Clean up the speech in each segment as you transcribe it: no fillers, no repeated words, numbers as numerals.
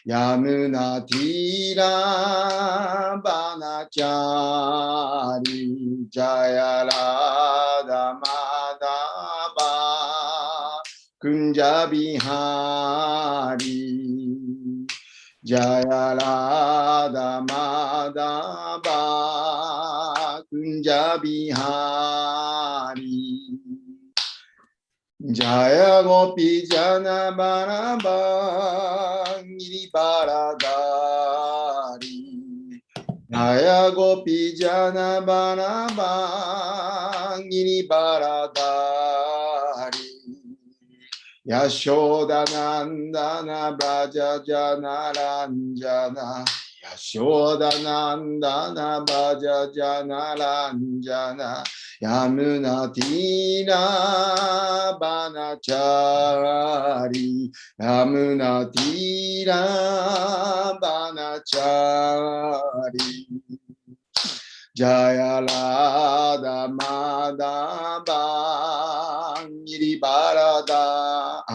ヤムナティラバナチャリジャヤラダマダバクンジャビハリジャヤラダマダバクンジャビハリジャヤゴピジャナバラバギリバラダリジャヤゴピジャナバラバギリバラダリヤショダナンダナブラジャジャナランジャナヤショダナンダナブラジャジャナランジャナヤムナティラバナチャリヤムナティラバナチャリジャヤラダマダバギリバラダ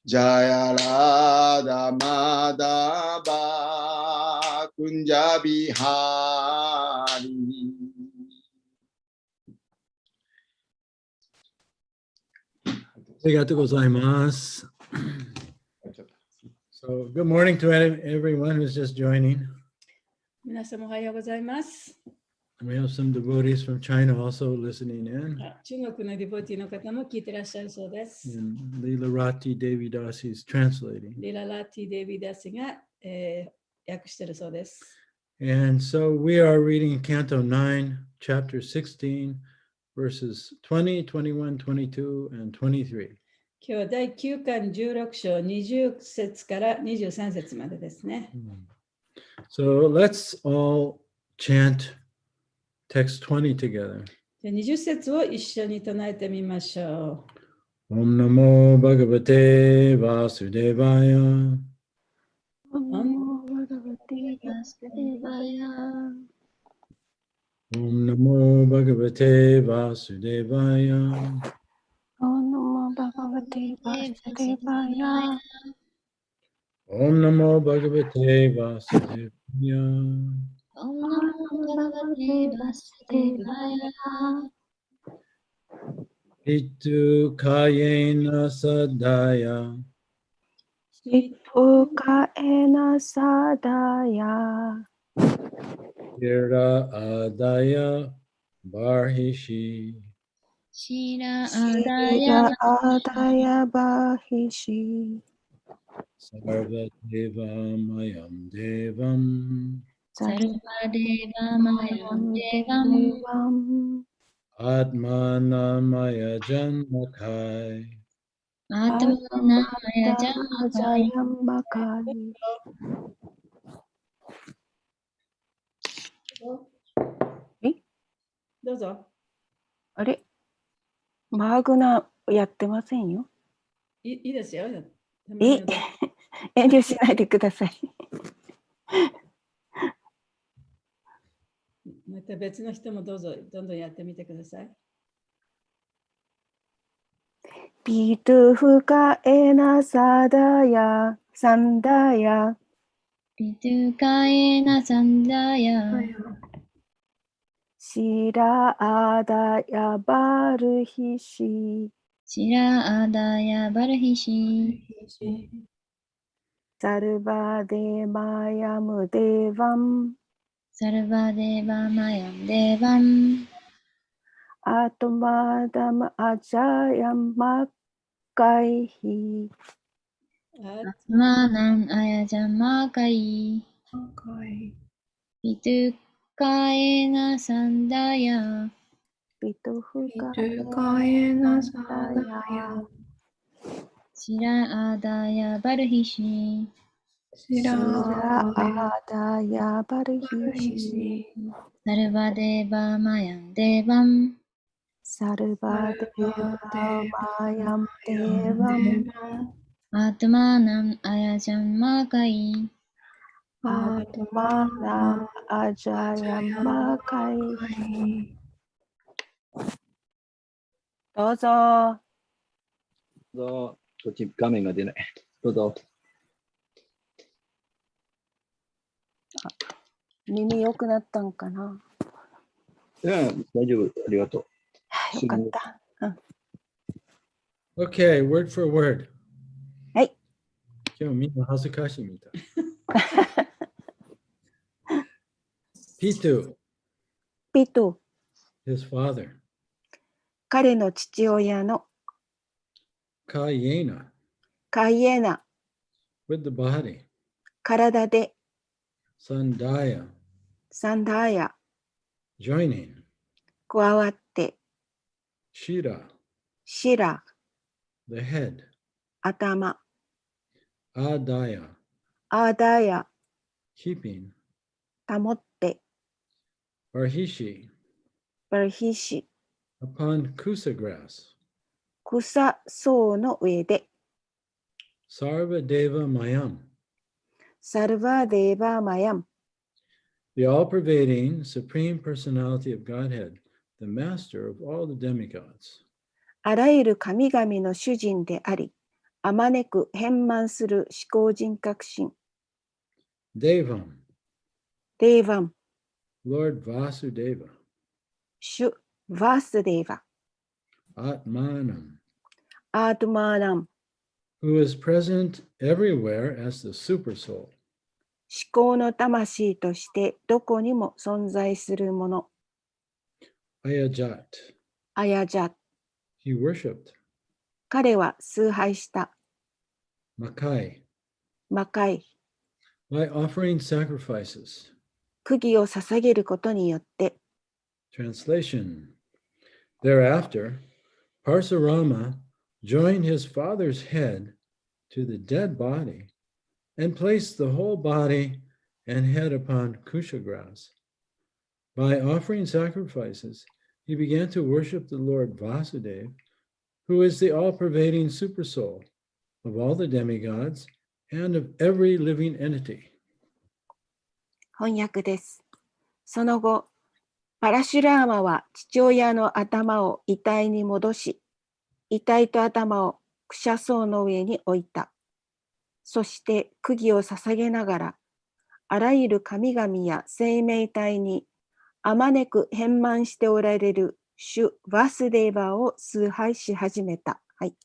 ジャヤラダマダバクンジャビハリありがとうございます。So, good morning to everyone who's just joining. 皆様おはようございます。We have some devotees from China also listening in. 中国のディボティの方も聞いてらっしゃるそうです。And Leela Rati Devi Dasi is translating. リララティ・デイビダスが、訳しているそうです。And so we are reading Canto 9, Chapter 16, verses 20, 21, 22, and 23. 今日は第9巻16章20節から23節までですね。So let's all chant text 20 together. 20節を一緒に唱えてみましょう。Om Namo Bhagavate Vasudevaya. Om Namo Bhagavate Vasudevaya. Om Namo Bhagavate Vasudevaya. Om Namo Bhagavate Vasudevaya. Om Namo Bhagavate Vasudevaya. Om Namo Bhagavate Vasudevaya. Itu Kayena Sadaya. Itu Kayena Sadaya. Shira Adaya Barhishi. Shira Adaya Barhishi. Sarvadeva Mayam Devam. Sarvadeva Mayam Devam. Atmanamaya Janmakai. Atmanamaya Janmakai. どうぞ。あれバーグナーやってませんよ。いいですよ。遠慮しないでください。また別の人もどうぞどんどんやってみてください。ピトゥフカエナサダヤサンダヤ。ピトゥカエナサンダヤ。シラアダヤバルヒシ。シラアダヤバルヒシ。サルバデバヤムデバン。サルバデバマヤムデバン。アトマダムアジャヤマカイヒ。アトマナンアヤジャマカイ。ピトゥカエナサンダヤ。ピトフカエナサンダヤ。シラアダヤバルヒシ。シラアダヤバルヒシ。サルバデバマヤンデバン。サルバデバマヤンデバン。アトマナンアヤジャンマカイ。アトマナンアジャヤンマカイ。どうぞ。どうぞ。こっち画面が出ない。どうぞ。耳良くなったんかな。いや、大丈夫。ありがとう。よかった。Okay, word for word. はい。今日みんな恥ずかしいみたい。Pitu, ピト、 his father. 彼の父親の Kayena, カイエナ、 with the body. 体で Sandaya, サンダーヤ、 joining. 加わって Shira, シラ、 the head. 頭、 Adaya, アーダーヤ、 keeping. 保って Barhishi, バルヒシ、 upon kusa grass. 草層の上で Sarva Deva Mayam, サルバーデーバーマヤン、 the all-pervading supreme personality of Godhead, the master of all the demigods. あらゆる神々の主人であり、あまねく変満する思考人格心、 Devam, デーヴァン、 Lord Vasudeva. シュ、ヴァースデーバ、 Atmanam, アートマーナム、 who is present everywhere as the supersoul. 思考の魂としてどこにも存在するもの、 Ayajat, アヤジャ、 he worshipped. 彼は崇拝した、 Makai, 魔界、 by offering sacrifices. 釘を捧げることによって、 Translation. Thereafter, Parsurama joined his father's head to the dead body and placed the whole body and head upon kusha grass. By offering sacrifices, he began to worship the Lord Vasudeva, who is the all-pervading supersoul of all the demigods and of every living entity. 翻訳です。その後、パラシュラーマは父親の頭を遺体に戻し、遺体と頭をクシャ層の上に置いた。そして釘を捧げながら、あらゆる神々や生命体にあまねく変満しておられる主ヴァスデーバーを崇拝し始めた。はい。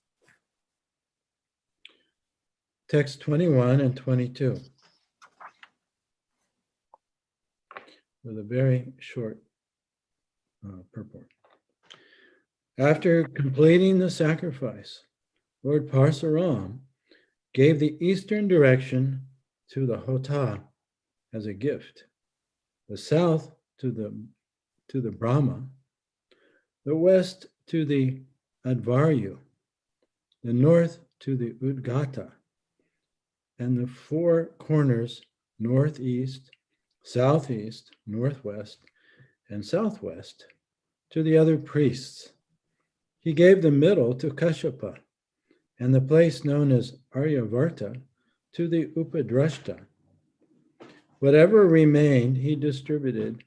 Text 21 and 22. With a very short purport. After completing the sacrifice, Lord Parsuram gave the eastern direction to the Hota as a gift, the south to the Brahma, the west to the Advaryu, the north to the Udgata, and the four corners northeast, southeast, northwest, and southwest to the other priests. He gave the middle to Kashyapa, and the place known as Aryavarta to the Upadrashta. Whatever remained, he distributed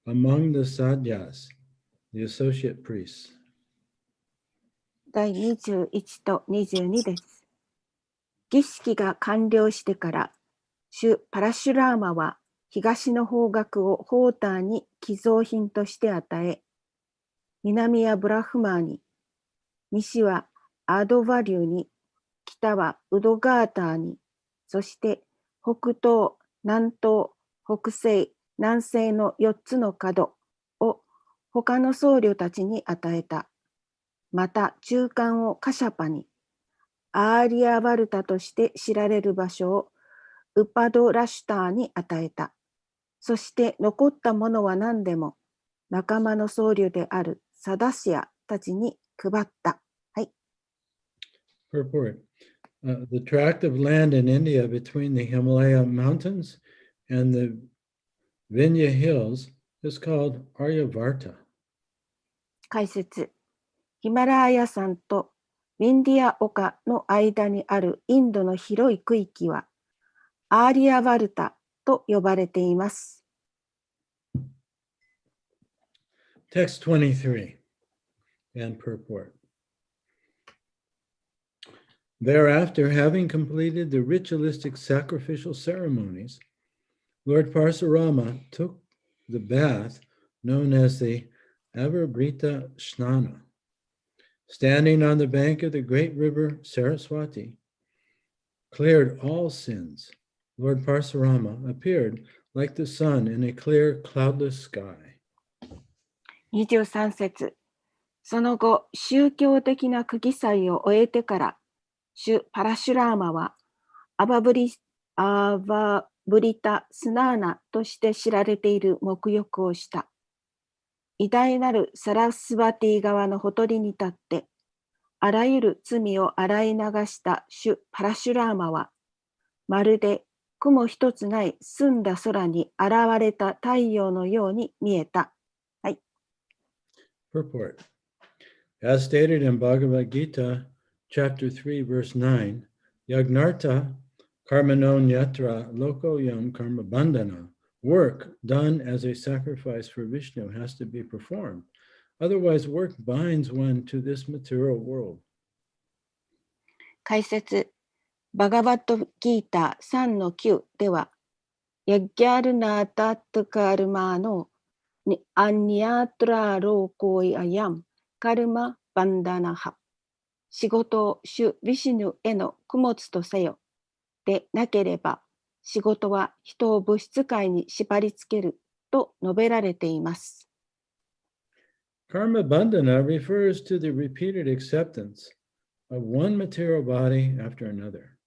among the Sadhyas, the associate priests. 第21と22です。儀式が完了してから、主パラシュラーマは東の方角をホーターに寄贈品として与え、南はブラフマーに、西はアドバリューに、北はウドガーターに、そして北東、南東、北西、南西の4つの角を他の僧侶たちに与えた。また中間をカシャパに、アーリアバルタとして知られる場所をウパドラシュターに与えた。そして残ったものは何でも仲間の僧侶であるサダシアたちに配った。はい。Purport. The tract of land in India between the Himalaya mountains and the Vindhya hills is called Aryavarta. 解説。ヒマラヤ山とウィンディア丘の間にあるインドの広い区域はアーリアバルタと呼ばれています。Text 23 and purport. Thereafter, having completed the ritualistic sacrificial ceremonies, Lord Parsurama took the bath known as the Avabrita Snana. Standing on the bank of the great river Saraswati, cleared all sins. Lord Parsurama appeared like the sun in a clear, cloudless sky. 23節。その後、宗教的な区議祭を終えてから、主パラシュラーマはアバブリタ・スナーナとして知られている沐浴をした。偉大なるサラスバティ川のほとりに立って、あらゆる罪を洗い流した主パラシュラーマは、まるで雲一つない澄んだ空に現れた太陽のように見えた。はい。Purport. As stated in Bhagavad Gita, chapter 3, verse 9, Yagnarta karmano nyatra loko yam karma bandhana. Work done as a sacrifice for Vishnu has to be performed. Otherwise, work binds one to this material world. 解説。バガバットギータ 3-9 では、ヤッギャルナータットカルマーのアニヤトラローコイアヤムカルマバンダナハ。仕事を主ヴィシュヌへの供物とせよ。でなければ、仕事は人を物質界に縛り付けると述べられています。Karma bandhana refers to the repeated acceptance of one material body after another.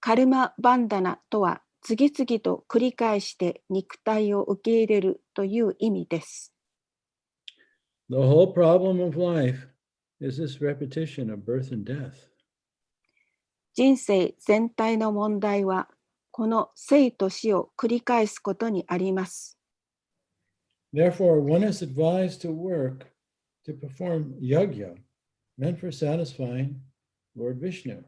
カルマバンダナとは、次々と繰り返して肉体を受け入れるという意味です。The whole problem of life is this repetition of birth and death. 人生全体の問題は、この生と死を繰り返すことにあります。Therefore, one is advised to work to perform yajna meant for satisfying Lord Vishnu.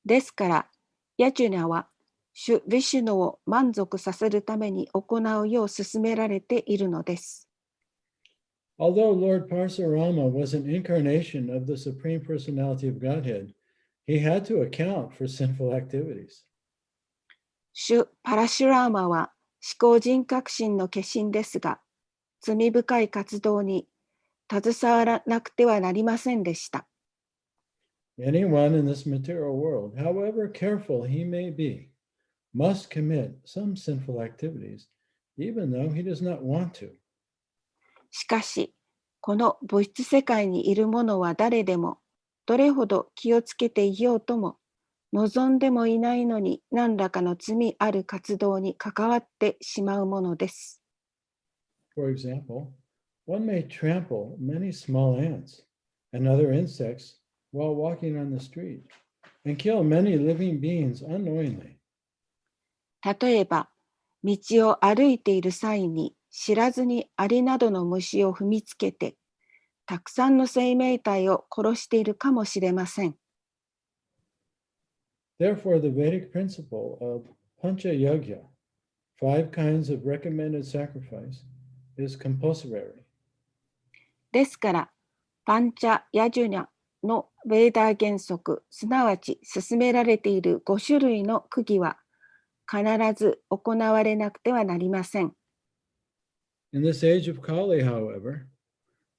ですから、ヤジュナは、主ヴィシュヌを満足させるために行うよう勧められているのです。Although Lord Parsurama was an incarnation of the Supreme Personality of Godhead, he had to account for sinful activities. 主パラシュラーマは思考人格心の化身ですが、罪深い活動に携わらなくてはなりませんでした。Anyone in this material world, however careful he may be, must commit some sinful activities, even though he does not want to. しかし、この物質世界にいる者は誰でも、どれほど気をつけていようとも、望んでもいないのに何らかの罪ある活動に関わってしまうものです。For example, one may trample many small ants and other insects while walking on the street and kill many living beings unknowingly. 例えば、道を歩いている際に知らずにアリなどの虫を踏みつけて、たくさんの生命体を殺しているかもしれません。Therefore, the Vedic principle of Pancha Yajna, 5 kinds of recommended sacrifice, is compulsory. ですから、パンチャ・ヤジュニャのベーダー原則、すなわち進められている5種類の区議は、必ず行われなくてはなりません。In this age of Kali, however,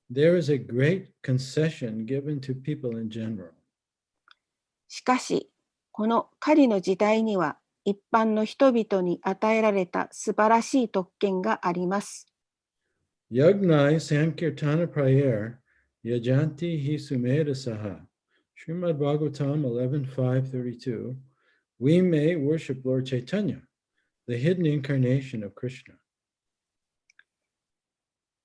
there is a great concession given to people in general. しかし、この狩りの時代には、一般の人々に与えられた素晴らしい特権があります。Yagnai Sankirtana Prayer Yajanti Hi Sumeda Saha Srimad Bhagavatam 11.5.32 We may worship Lord Chaitanya, the hidden incarnation of Krishna.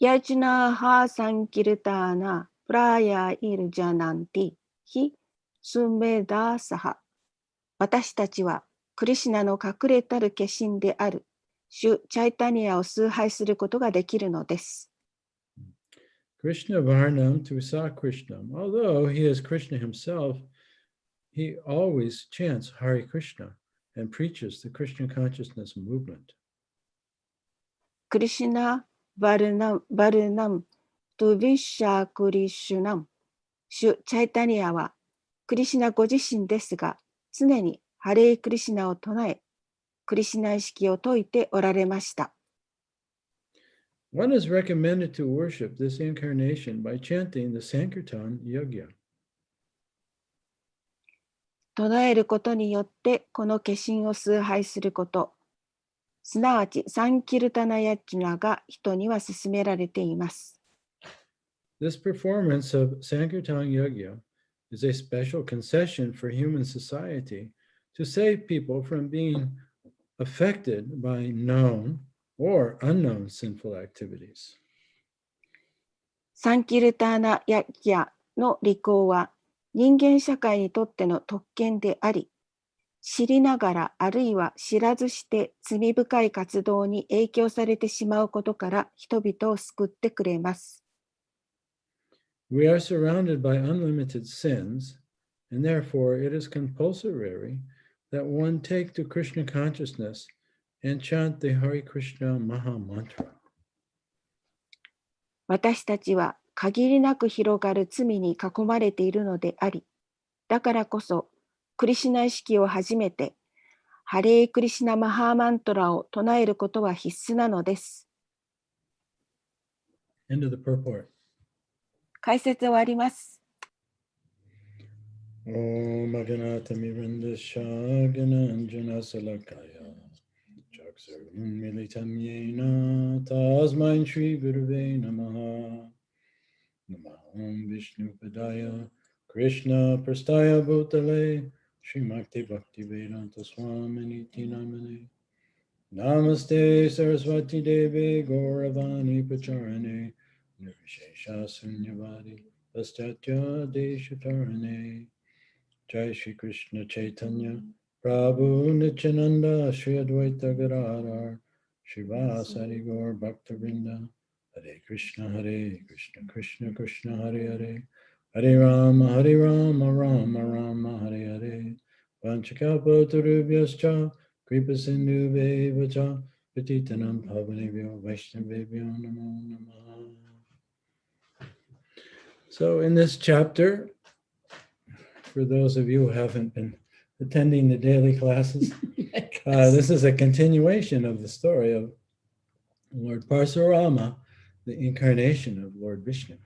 ヤジナハサンキルターナプラヤイルジャナンティヒスメダサハ。私たちはクリシュナの隠れたる化身である主チャイタニアを崇拝することができるのです。Krishna Varnam Tusa Krishnam. Although he is Krishna himself, he always chants Hare Krishna and preaches the Krishna consciousness movement. クリシュナバルナムトゥヴィシャクリシュナム。主チャイタニアはクリシュナご自身ですが、常にハレークリシュナを唱え、クリシュナ意識を説いておられました。One is recommended to worship this incarnation by chanting the Sankirtan Yagya. 唱えることによってこの化身を崇拝すること、すなわちサンキルタナヤッジュナが人には勧められています。This performance of Sankirtan Yagya is a special concession for human society to save people from being affected by known or unknown sinful activities. サンキルターナヤッギャの履行は人間社会にとっての特権であり、知りながらあるいは知らずして罪深い活動に影響されてしまうことから人々を救ってくれます。We are surrounded by unlimited sins, and therefore it is compulsory that one take to Krishna consciousness and chant the Hare Krishna Maha Mantra. 私たちは限りなく広がる罪に囲まれているのであり、だからこそクリシュナ意識を始めて、ハレークリシュナマハーマントラを唱えることは必須なのです。End of the purport. 解説終わります。Om Aganata Mirandasha Gananjana Salakaya Chaksarun Militam Yena Tasmain Shri Guruve Namaha Namaham Vishnu Padaya Krishna Prastaya Bhutale Srimakti Bhakti Vedanta Swamini Namane Namaste Saraswati Devi Gauravani Pacharane Nirvishesha Sunyavadi Paschatya Deshatarane Jai Shri Krishna Chaitanya Prabhu Nityananda Shri Advaita Gadadhar Shivasari Gaur Bhaktavinda Hare Krishna Krishna Krishna Hare Hare Hare Rama Rama Rama Hare Hare Vanchakalpatarubhyascha Kripa Sindhu Vevacha Patitanam Pavanebhyo Vaishnavebhyo Namo Namaha. So in this chapter, for those of you who haven't been attending the daily classes, this is a continuation of the story of Lord Parsurama, the incarnation of Lord Vishnu.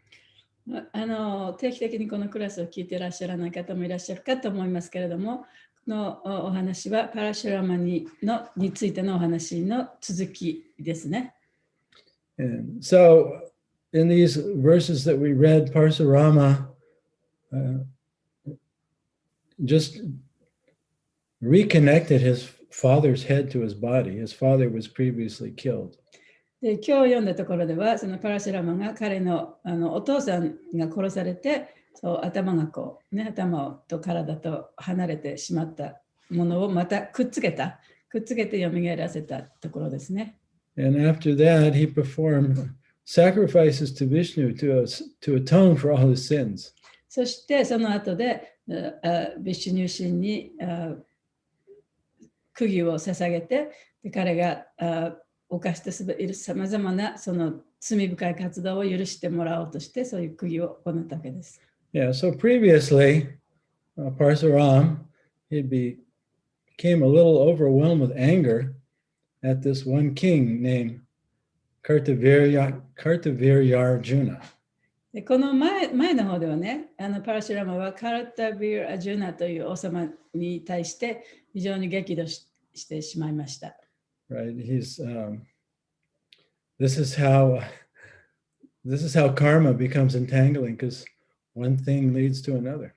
定期的にこのクラスを聞いていらっしゃらない方もいらっしゃるかと思いますけれども、このお話はパラシュラマについてのお話の続きですね。And so, in these verses that we read, Parsurama just reconnected his father's head to his body. His father was previously killed. で今日読んだところでは、そのパラシュラマが彼の、お父さんが殺されて、そう頭がこう、ね、頭と体と離れてしまったものをまたくっつけて蘇らせたところですね。And after that, he performed sacrifices to Vishnu to atone for all his sins. そしてその後で、ビシュニュ神に釘を捧げて、で彼が犯しているさまざまなその罪深い活動を許してもらおうとして、そういう釘を行ったわけです。Yeah, so previously, Parsuram, he became a little overwhelmed with anger at this one king named Kartaviryarjuna. でこの前の方ではね、パラシュラマはカルタビル・アジュナという王様に対して非常に激怒してしまいました。Right, this is how karma becomes entangling, because one thing leads to another.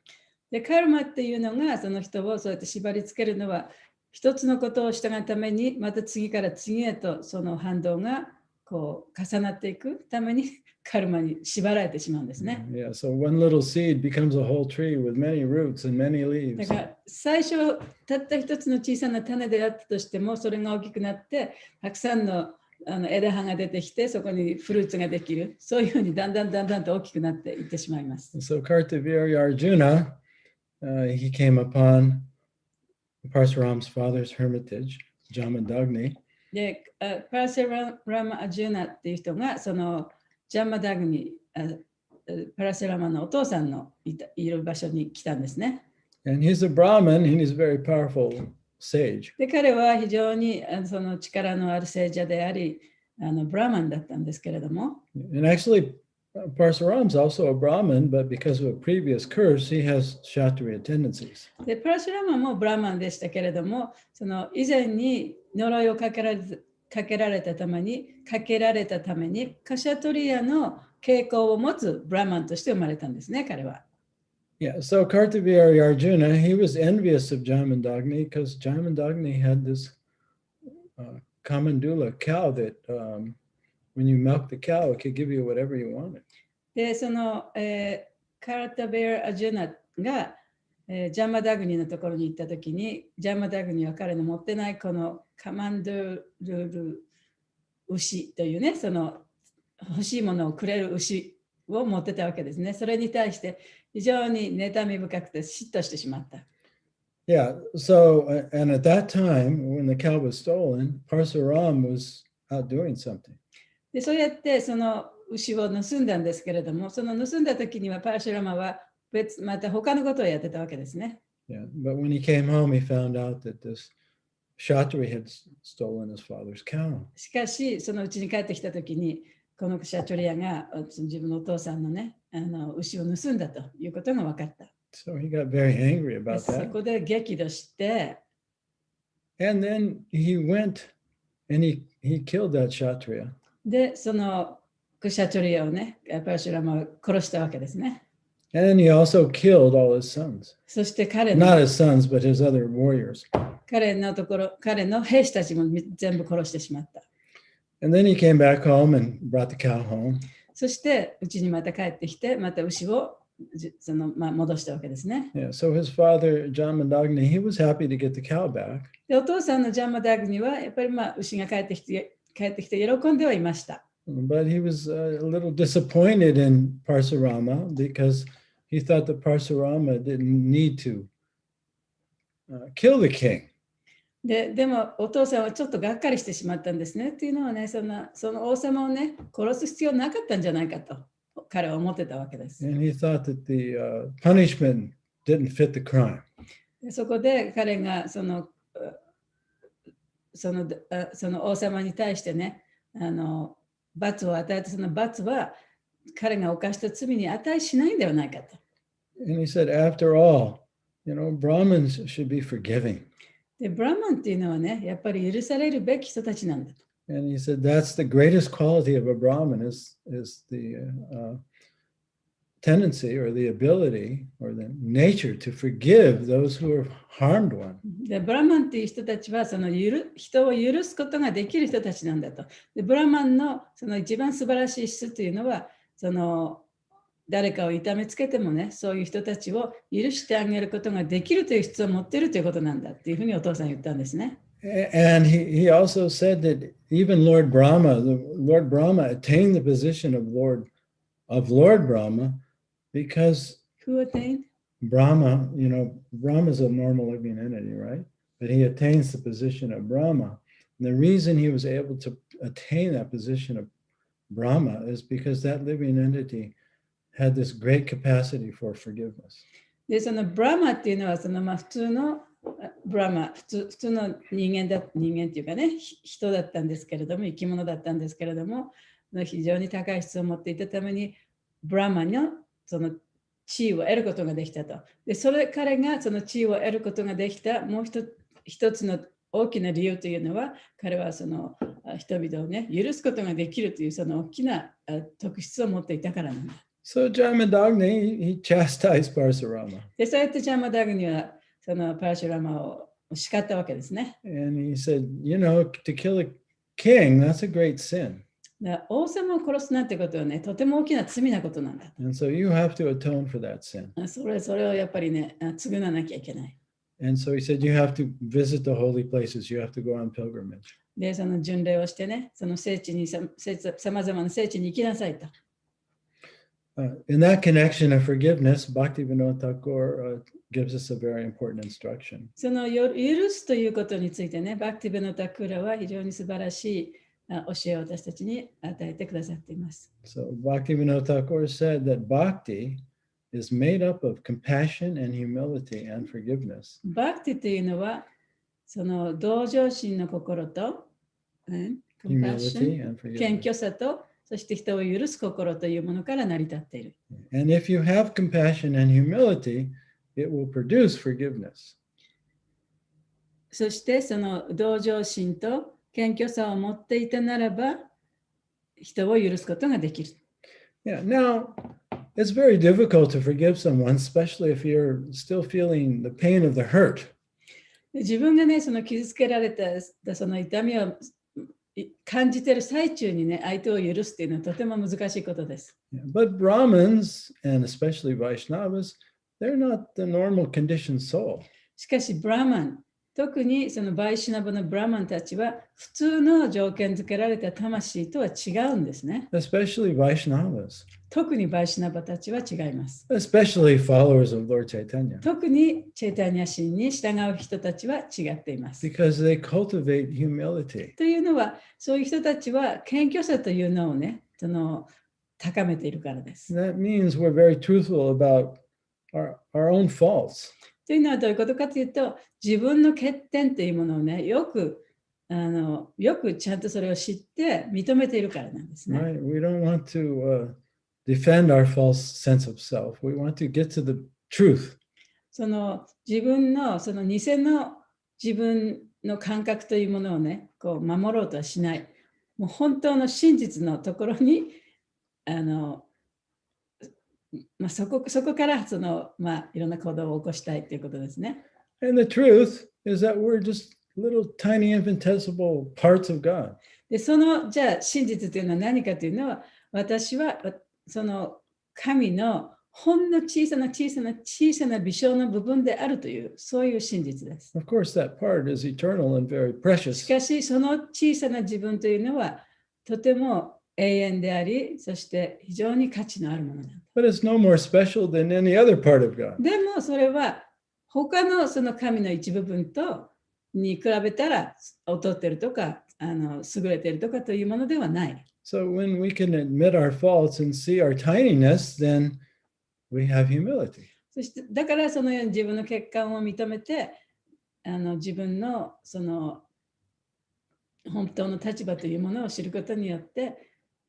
でカルマっていうのがその人をそうやって縛り付けるのは、一つのことをしたがためにまた次から次へとその反動がこう重なっていくためにカルマに縛られてしまうんですね。Yeah, so one little seed becomes a whole tree with many roots and many leaves. だから最初たった一つの小さな種であったとしても、それが大きくなってたくさんの枝葉が出てきて、そこにフルーツができる。そういうふうにだんだんと大きくなっていってしまいます。So Kartaviryarjuna, he came upon Parsuram's father's hermitage, Jamadagni. で、パラシュラマ・アジュナっていう人がそのジャマダグニ、パラシュラマのお父さんのいる場所に来たんですね。And he's a Brahmin, and he's very powerful sage. で、彼は非常にその力のある聖者であり、ブラマンだったんですけれども。And actually, Parsuram's also a Brahmin, but because of a previous curse, he has Kshatriya tendencies. で、パラシュラマもブラマンでしたけれども、その以前に呪いをかけられたために、カシャトリアの傾向を持つブラマンとして生まれたんですね、彼は。Yeah, so Kartavirya Arjuna, he was envious of Jamandagni because Jamandagni had this Kamandula cow that when you milk the cow, it could give you whatever you wanted. で、その、カラタベア・アジュナが、ジャマダグニのところに行ったときに、ジャマダグニは彼の持ってないこのカマンドル牛というね、その欲しいものをくれる牛を持ってたわけですね。それに対して非常に妬み深くて嫉妬してしまった。Yeah, so, and at that time, when the cow was stolen, Parsuram was out doing something. で、そうやってその牛を盗んだんですけれども、その盗んだ時にはパラシュラマはまた他のことをやってたわけですね。Yeah, but when he came home, he found out that this Kshatri had stolen his father's cow. しかし、そのうちに帰ってきた時に、このシャチョリアが自分のお父さんのね、牛を盗んだということが分かった。So he got very angry about そ that. こで激怒して、And then he went and he killed that Kshatriya. で、そのクシャチョリアをね、パラシュラマは殺したわけですね。And he also killed all his sons. そして彼 Not his sons, but his other warriors. 彼の兵士たちも全部殺してしまった。And then he came back home and brought the cow home. そしてうちにまた帰ってきて、また牛を戻したわけですね。Yeah, so his father, Jamandagni, he was happy to get the cow back. で、お父さんのジャンマダグニはやっぱり牛が帰ってきて喜んではいました。But he was a little disappointed in Parsurama because he thought that Parsurama didn't need to kill the king. でもお父さんはちょっとがっかりしてしまったんですね。っていうのはね、その王様をね、殺す必要なかったんじゃないかと彼は思ってたわけです。And he thought that the punishment didn't fit the crime. そこで彼がその王様に対してね、罰を与えて、その罰は彼が犯した罪に値しないんではないかと。And he said, after all, Brahmins should be forgiving. で、ブラマンっていうのはね、やっぱり許されるべき人たちなんだと。And he said, that's the greatest quality of a Brahmin is the tendency or the ability or the nature to forgive those who have harmed one. で、ブラマンっていう人たちはその人を許すことができる人たちなんだと。で、ブラマンのその一番素晴らしい質というのは、その誰かを痛めつけてもね、そういう人たちを許してあげることができるという質を持っているということなんだっていうふうにお父さん言ったんですね。And he also said that even Lord Brahma attained the position of Lord Brahma because Who attained? Brahma, Brahma is a normal living entity, right? But he attains the position of Brahma. And the reason he was able to attain that position of Brahma is because that living entity had this great capacity for forgiveness. で、そのブラマっていうのは普通のブラマ、普通の人間っていうかね、人だったんですけれども、生き物だったんですけれども、非常に高い質を持っていたために、ブラマのその地位を得ることができたと。で、彼がその地位を得ることができたもう一つの大きな理由というのは、彼はその人々をね、許すことができるというその大きな特質を持っていたからなんだ。So Jamadagni, he chastised Parsurama. で、そうやってジャマダグニはそのパラシュラマを叱ったわけですね。And he said, to kill a king, that's a great sin. 王様を殺すなんてことはね、とても大きな罪なことなんだ。And so you have to atone for that sin. それをやっぱりね、償わなきゃいけない。And so he said, you have to visit the holy places. You have to go on pilgrimage. で、その巡礼をしてね、その聖地にさまざまな聖地に行きなさいと。In that connection of forgiveness, Bhaktivinoda Thakur gives us a very important instruction. その許すということについてね、バクティベノタクラは非常に素晴らしい教えを私たちに与えてくださっています。So Bhaktivinoda Thakur said that bhakti is made up of compassion and humility and forgiveness. バクティというのはその同情心の心と、humility and 謙 forgiveness. 虚さと、そして人を許す心というものから成り立っている。And if you have compassion and humility, it will produce forgiveness. そしてその同情心と謙虚さを持っていたならば、人を許すことができる。Yeah, now it's very difficult to forgive someone, especially if you're still feeling the pain of the hurt. 自分がね、その傷つけられたその痛みを感じている最中にね、相手を許すっていうのはとても難しいことです。But Brahmins, and especially Vaishnavas, they're not the normal conditioned soul. しかし、ブラマン、特にそのバイシナバのブラマンたちは普通の条件付けられた魂とは違うんですね。Especially Vaishnavas. 特にバイシナバたちは違います。Especially followers of Lord Chaitanya. 特にチェイタニア神に従う人たちは違っています。Because they cultivate humility. というのは、そういう人たちは謙虚さというのをね、高めているからです。That means we're very truthful about our own faults. というのはどういうことかというと、自分の欠点というものをね、よくちゃんとそれを知って認めているからなんですね。Right? We don't want to defend our false sense of self. We want to get to the truth. その自分のその偽の自分の感覚というものをね、こう守ろうとはしない。もう本当の真実のところにそこからいろんな行動を起こしたいということですね。And the truth is that we're just little tiny infinitesimal parts of God. で、じゃあ真実というのは何かというのは、私はその神のほんの小さな微小な部分であるという、そういう真実です。Of course, that part is eternal and very precious. しかし、その小さな自分というのは、とても永遠であり、そして非常に価値のあるものなんだ。But it's no more special than any other part of God. でも、それは他のその神の一部分に比べたら劣っているとか、優れているとかというものではない。So when we can admit our faults and see our tininess, then we have humility. そしてだからそのように自分の欠陥を認めて、自分のその本当の立場というものを知ることによって、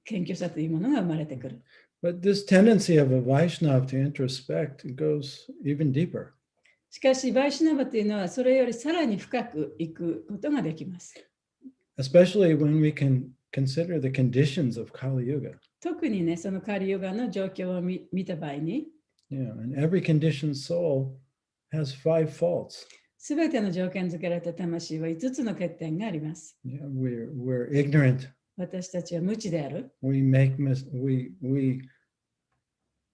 謙虚さというものが生まれてくる。But this tendency of a Vaishnava to introspect goes even deeper. しかし、バイシナバというのはそれよりさらに深くいくことができます。Especially when we can consider the conditions of Kali Yuga. 特にね、そのカリヨガの状況を見た場合に、Yeah, and every conditioned soul has 5 faults. すべての条件付けられた魂は5つの欠点があります。Yeah, we're ignorant. 私たちは無知である。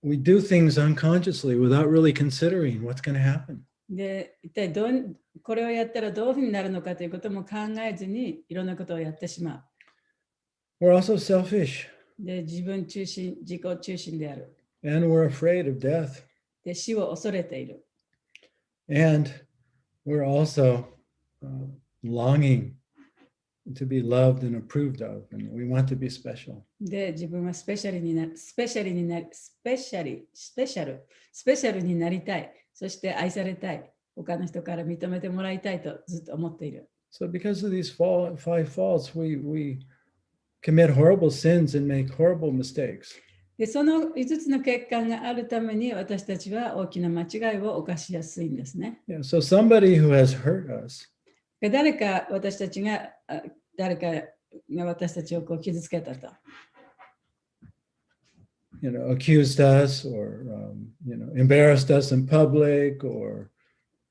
We do things unconsciously without really considering what's going to happen. で、一体これをやったらどういうふうになるのかということも考えずにいろんなことをやってしまう。We're also selfish. で、自己中心である。And we're afraid of death. で、死を恐れている。And we're also longing to be loved and approved of, and we want to be special. で、自分はスペシャルになりたい。そして愛されたい。他の人から認めてもらいたいとずっと思っている。So because of these 5 faults, we commit horrible sins and make horrible mistakes. で、その5つの欠陥があるために私たちは大きな間違いを犯しやすいんですね。Yeah, so somebody who has hurt us, 誰かが私たちをこう傷つけたと。accused us or embarrassed us in public or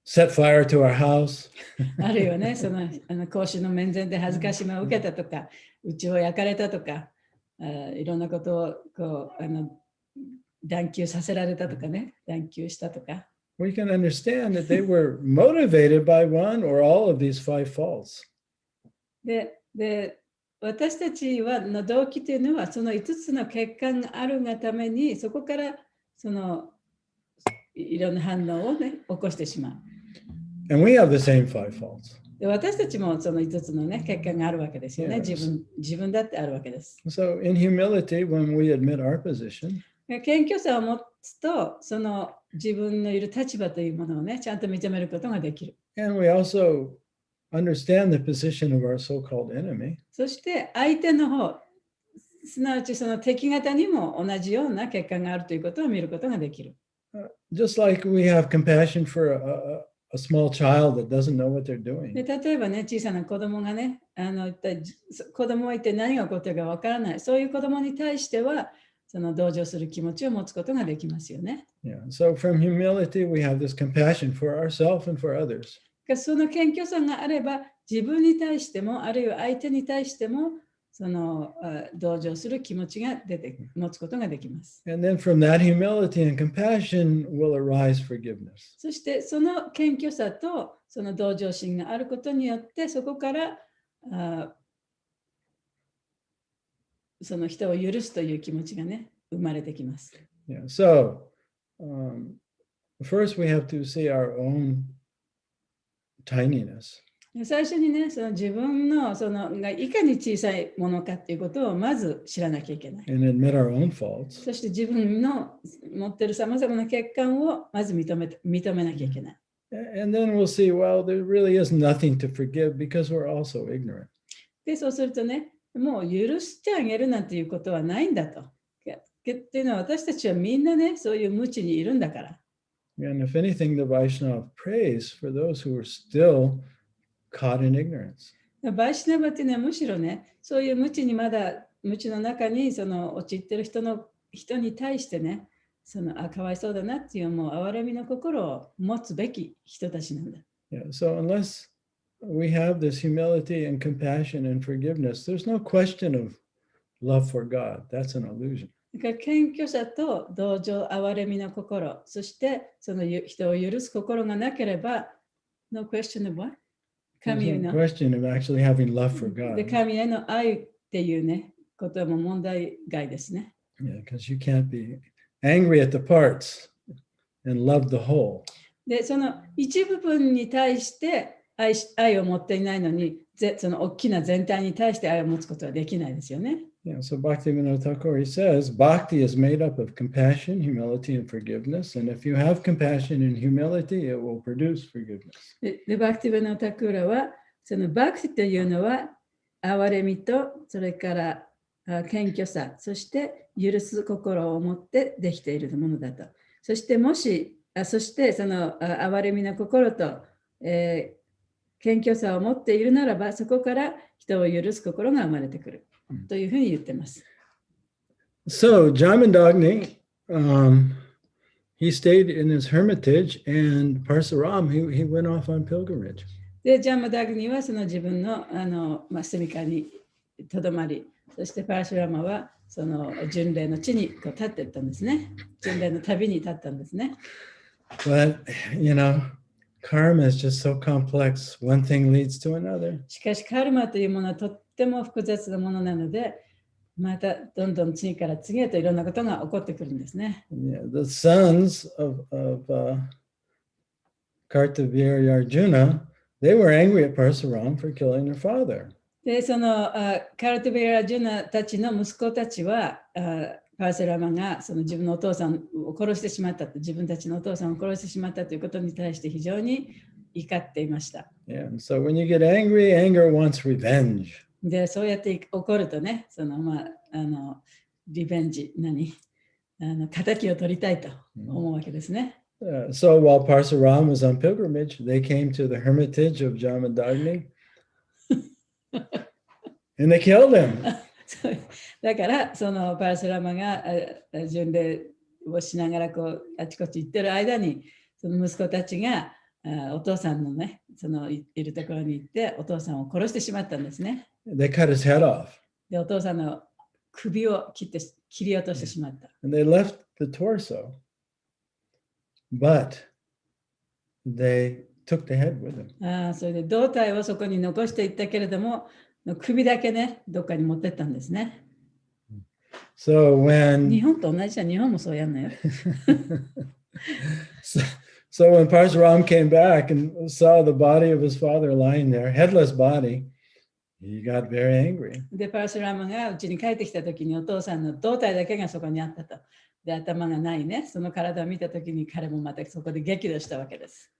set fire to our house. あるいはね、その公衆の面前で恥ずかしめを受けたとか、家を焼かれたとか、いろんなことをこう断求させられたとかね、断求したとか。We can understand that they were motivated by one or all of these 5 faults. で、私たちの動機というのは、その5つの欠陥があるがために、そこからいろんな反応をね、起こしてしまう。And we have the same 5 faults. で、私たちもその5つのね、欠陥があるわけですよね。自分だってあるわけです。So in humility, when we admit our position, 謙虚さを持つと、その自分のいる立場というものをね、ちゃんと認めることができる。and we also understand the position of our so-called enemy, そして相手の方、すなわちその敵方にも同じような欠陥があるということを見ることができる。just like we have compassion for a small child that doesn't know what they're で doing. 例えばね、小さな子供がね、一体子供は一体何が起こっているかわからない。そういう子供に対しては、その同情する気持ちを持つことができますよね。Yeah. So from humility, we have this compassion for ourselves and for others. その謙虚さがあれば、自分に対しても、あるいは相手に対しても、その同情する気持ちが持つことができます。And then from that humility and compassion will arise forgiveness. そしてその謙虚さとその同情心があることによって、そこからその人を許すという気持ちがね、生まれてきます。Yeah. So first we have to see our own tininess. 最初にね、その自分のそのがいかに小さいものかっていうことをまず知らなきゃいけない。And admit our own faults. そして自分の持っているさまざまな欠陥をまず認めなきゃいけない。And then we'll see, well, there really is nothing to forgive because we're also ignorant. で、そうするとね、もう許してあげるなんていうことはないんだと。っていうのは私たちはみんなね、そういう無知にいるんだから。And if anything, the Vaishnava prays for those who are still caught in ignorance. バイシナバっていうのはむしろね、そういう無知にまだ無知の中にその陥っている人に対してね、そのかわいそうだなっていうもう憐れみの心を持つべき人たちなんだ。Yeah, so unless we have this humility and compassion and forgiveness, there's no question of love for God. That's an illusion. だから謙虚さと同情、憐れみの心、そしてその人を許す心がなければ、no question of what? 神へ There's の no question of actually having love for で God. 神への愛っていうね、ことはもう問題外ですね。Yeah, because you can't be angry at the parts and love the whole. で、その一部分に対して愛を持っていないのに、その大きな全体に対して愛を持つことはできないですよね。Yeah, so Bhaktivinoda Thakur, he says, Bhakti is made up of compassion, humility, and forgiveness. And if you have compassion and humility, it will produce forgiveness. で、バクティブナタクーラは、そのバクティというのは、憐れみと、それから謙虚さ、そして許す心を持ってできているものだと。そしてそしてその憐れみの心と、謙虚さを持っているならば、そこから人を許す心が生まれてくる。というふうに言ってます。So, Jamandagni, he stayed in his hermitage, and Parsaram, he went off on pilgrimage. で、ジャマダグニはその自分の住処にとどまり、そしてパラシュラマはその巡礼の地に立っていったんですね。巡礼の旅に立ったんですね。But, you know, karma is just so complex. One thing leads to another. しかし、カルマというものはとっても複雑なものなので、またどんどん次から次へといろんなことが起こってくるんですね。Yeah, the sons of Kartavir Arjuna, they were angry at Parsuram for killing their father. で、そのカルトベラ・ジュナたちの息子たちは、パーセラマがその自分のお父さんを殺してしまったと、自分たちのお父さんを殺してしまったということに対して非常に怒っていました。Yeah, and so when you get angry, anger wants revenge. で、そうやって怒るとね、そのリベンジ、敵を取りたいと思うわけですね。So while Parsuram was on pilgrimage, they came to the hermitage of Jamadagni and they killed him. だからそのパラスラマが巡礼をしながらあちこち行ってる間にその息子たちがお父さんのねそのいるところに行ってお父さんを殺してしまったんですね。They cut his head off. でお父さんの首を切り落としてしまった。And they left the torso, but they took the head with them. それで胴体をそこに残していったけれども首だけねどっかに持ってったんですね。So when 日本と同じじゃ日本もそうやんのよ。So when Parsuram came back and saw the body of his father lying there, headless body, he got very angry. で、パラシュラマがうちに帰ってきたときにお父さんの胴体だけがそこにあったと。で、頭がないね。その体を見たときに彼もまたそこで激怒したわけです。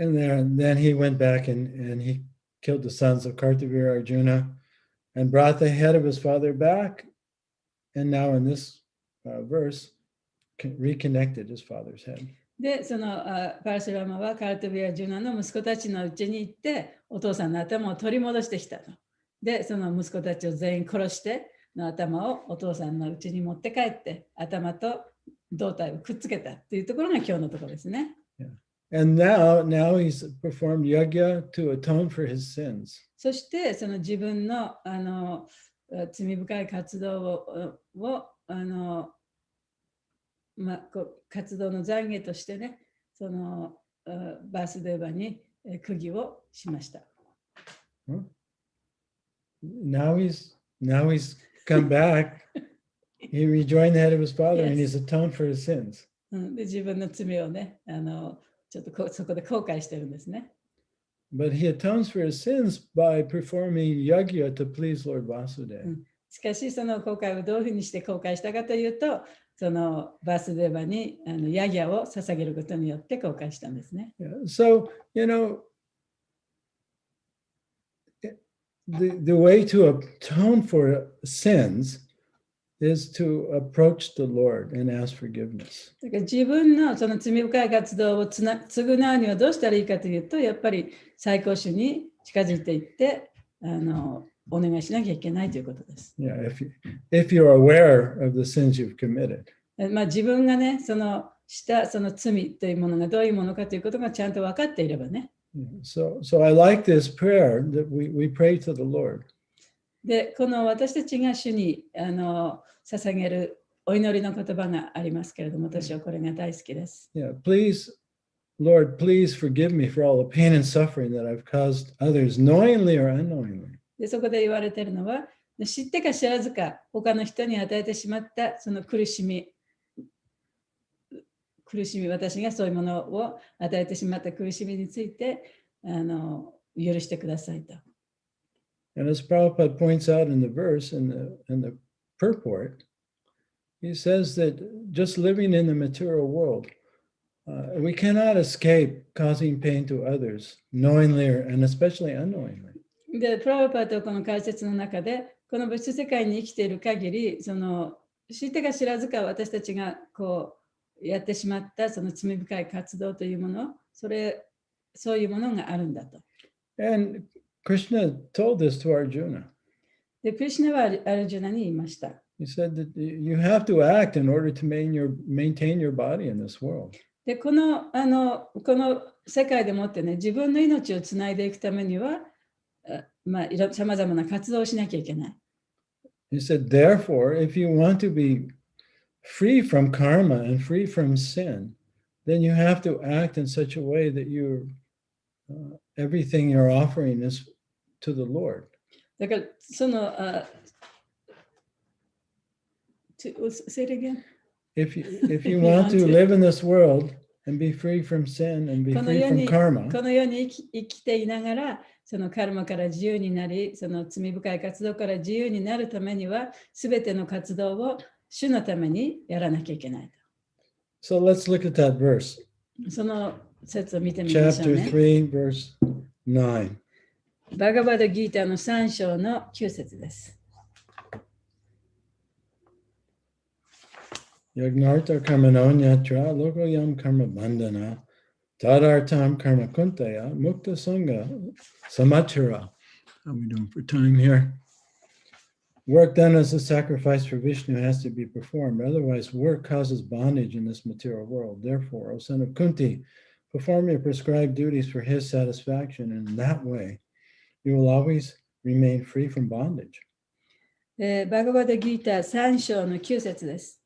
And then he went back and he killed the sons of Kartavir Arjuna and brought the head of his father back. And now in this verse, reconnected his father's head. で、そのパラシュラマはカルトビア・ジュナの息子たちのうちに行って、お父さんの頭を取り戻してきたと。で、その息子たちを全員殺して、の頭をお父さんのうちに持って帰って、頭と胴体をくっつけたというところが今日のところですね。Yeah. And now he's performed yajna to atone for his sins. そして、その自分の罪深い活動を活動の懺悔としてね、そのバースデーバに釘をしました。Now he's come back. He rejoined the head of his father, Yes. and he's atoned for his sins. で、自分の罪をね、ちょっとそこで後悔してるんですね。But he atones for his sins by performing yajna to please Lord Vasudeva. しかし、その後悔をどういうふうにして後悔したかというと、そのバースデーバにヤギャを捧げることによって後悔したんですね。Yeah. So, the way to atone for sins is to approach the Lord and ask forgiveness. だから自分のその罪深い活動を償うにはどうしたらいいかというと、やっぱり最高主に近づいていってお願いしなきゃいけないということです。Yeah, if you're aware of the sins you've committed. 自分がね、したその罪というものがどういうものかということがちゃんと分かっていればね。So I like this prayer that we pray to the Lord. で、この私たちが主に捧げるお祈りの言葉がありますけれども、私はこれが大好きです。Yeah, Lord, please forgive me for all the pain and suffering that I've caused others, knowingly or unknowingly. で、そこで言われているのは、知ってか知らずか他の人に与えてしまったその苦しみ、私がそういうものを与えてしまった苦しみについて許してくださいと。And as Prabhupada points out in the verse, in the purport, he says that just living in the material world, we cannot escape causing pain to others, knowingly and especially unknowingly. で、プラブパートはこの解説の中で、この物質世界に生きている限り、知ってか知らずか私たちがやってしまったその罪深い活動というもの、そういうものがあるんだと。And Krishna told this to Arjuna. で、クリシュナはアルジュナに言いました。He said that you have to act in order to maintain your body in this world. で、この世界でもってね、自分の命をつないでいくためには、さまざまな活動をしなきゃいけない。He said, therefore, if you want to be free from karma and free from sin, then you have to act in such a way that everything you're offering is to the Lord. だからsay it again. If you want to live in this world and be free from sin and be free from karma, この世に生きていながら、そのカルマから自由になり、その罪深い活動から自由になるためには、すべての活動を主のためにやらなきゃいけない。So let's look at that verse. その説を見てみましょうね。Chapter 3, verse 9. バガバドギータの3章の9節です。Yagnarta karmano nyatra lokoyam karma bandhana tadartam karma kuntaya mukta sangha samachara. How are we doing for time here? Work done as a sacrifice for Vishnu has to be performed. Otherwise, work causes bondage in this material world. Therefore, O son of Kunti, perform your prescribed duties for his satisfaction, and in that way, you will always remain free from bondage. バガバドギータ3章の9節です。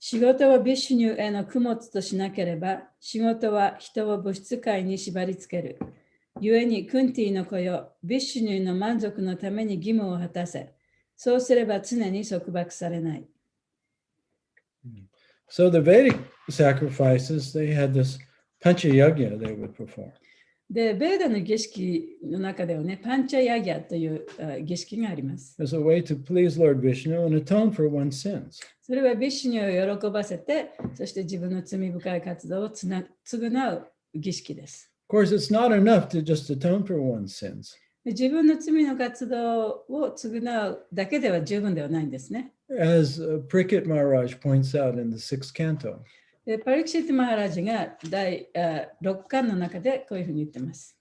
仕事をビシュニュへの供物としなければ、仕事は人を物質界に縛り付ける。故にクンティの子よ、ビシュニュの満足のために義務を果たせ。そうすれば常に束縛されない。So the Vedic sacrifices, they had this pancha yajna they would perform. で、ベーダの儀式の中ではね、パンチャヤギャという儀式があります。As a way to please Lord Vishnu and atone for one's sins. それはビシュニュを喜ばせて、そして自分の罪深い活動を償う儀式です。Of course, it's not enough to just atone for one's sins. 自分の罪の活動を償うだけでは十分ではないんですね。As Pariksit Maharaj points out in the 6th canto, でパリキシット・マハラジが第6巻の中でこういうふうに言ってます。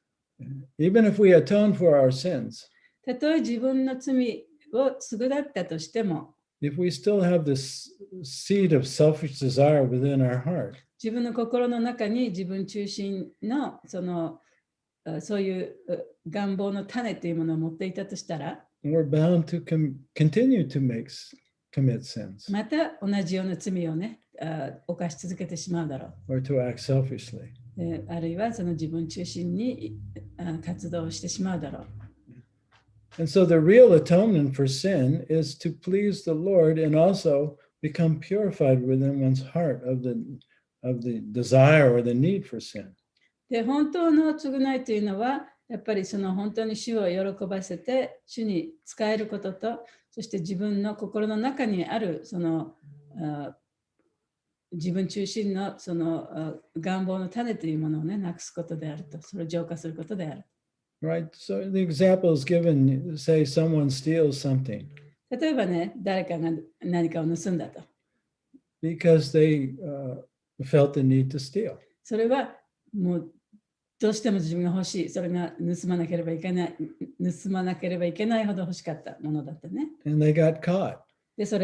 even if we atone for our sins, たとえ自分の罪を償ったとしても、if we still have this seed of selfish desire within our heart, 自分の心の中に自分中心のそういう願望の種というものを持っていたとしたら、we're bound to continue to commit sins また同じような罪をね、犯し続けてしまうだろう。 or to act selfishly. あるいはその自分中心に活動をしてしまうだろう。And so the real atonement for sin is to please the Lord and also become purified within one's heart of the desire or the need for sin. で、本当の償いというのは、やっぱりその本当に主を喜ばせて、主に仕えることと、そして自分の心の中にあるその自分中心のその願望の種というものをね、なくすことであると、それを浄化することである。Right? So the example is given, say someone steals something 例えばね、誰かが何かを盗んだと。because they felt the need to steal. それはもうどうしても自分が欲しい。それが盗まなければいけない。盗まなければいけないほど欲しかったものだったね。And they got caught. で、そ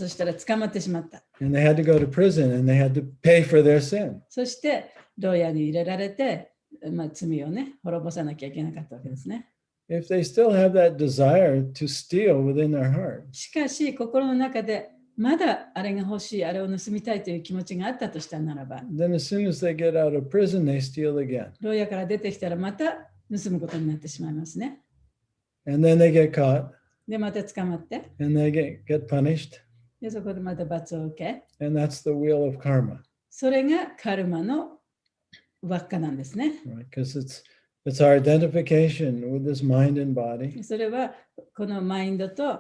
したら捕まってしまった。And they had to go to prison and they had to pay for their sin. そして牢屋に入れられて、罪をね、滅ぼさなきゃいけなかったわけですね。If they still have that desire to steal within their heart, しかし、心の中でまだあれが欲しい、あれを盗みたいという気持ちがあったとしたならば、then as soon as they get out of prison, they steal again. 牢屋から出てきたらまた盗むことになってしまいますね。And then they get caught で、また捕まって、and they get punished. で、そこでまた罰を受け、And that's the wheel of karma, それがカルマの輪っかなんですね。 right? Because it's our identification with this mind and body. それはこのマインドと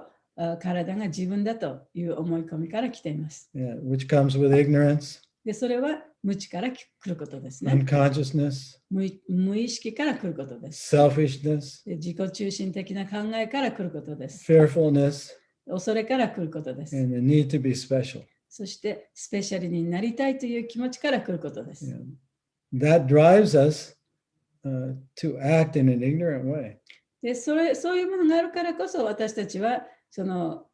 体が自分だという思い込みから来ています。Yeah, which comes with ignorance, で、それは無知から来ることですね。 unconsciousness, 無意識から来ることです。 selfishness, で、自己中心的な考えから来ることです。 fearfulness, 恐れから来ることです。 and the need to be special. そしてスペシャルになりたいという気持ちから来ることです。 Yeah. That drives us to act in an ignorant way. で、そういうものがあるからこそ私たちはその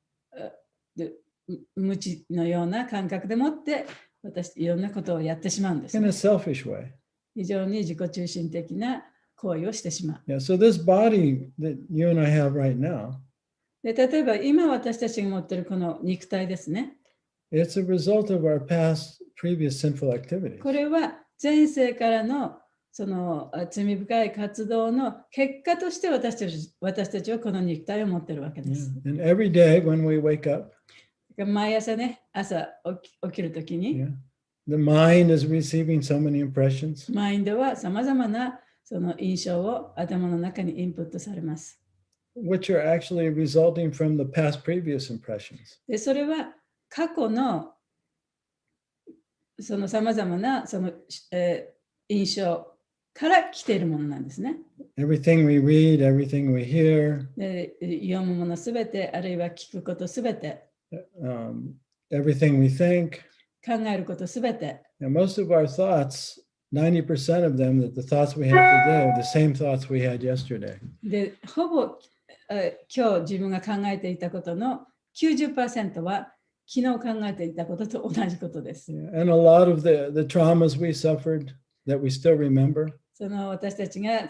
無知のような感覚でもっていろんなことをやってしまうんです、In a ね。selfish way. 非常に自己中心的な行為をしてしまう。Yeah, so this body that you and I have right now, で、例えば今私たちが持っているこの肉体ですね。 it's a result of our past, previous sinful activities. これは前世からのその罪深い活動の結果として私たちはこの肉体を持っているわけで Yeah. す。 And every day when we wake up, 毎朝ね、朝起きるときに、 yeah, the mind is receiving so many impressions. マインドはさまざまなその印象を頭の中にインプットされます。 Which are actually resulting from the past previous impressions. で、それは過去のそのさまざまなその、印象から来ているものなんですね。 Everything we read, everything we hear, で、読むものすべて、あるいは聞くことすべて、 everything we think. 考えることすべて、 And most of our thoughts, 90% of them, that the thoughts we have today are the same thoughts we had yesterday. で、ほぼ今日自分が考えていたことの 90% は昨日考えていたことと同じことです。 Yeah. And a lot of the traumas we suffered that we still remember, その私たちが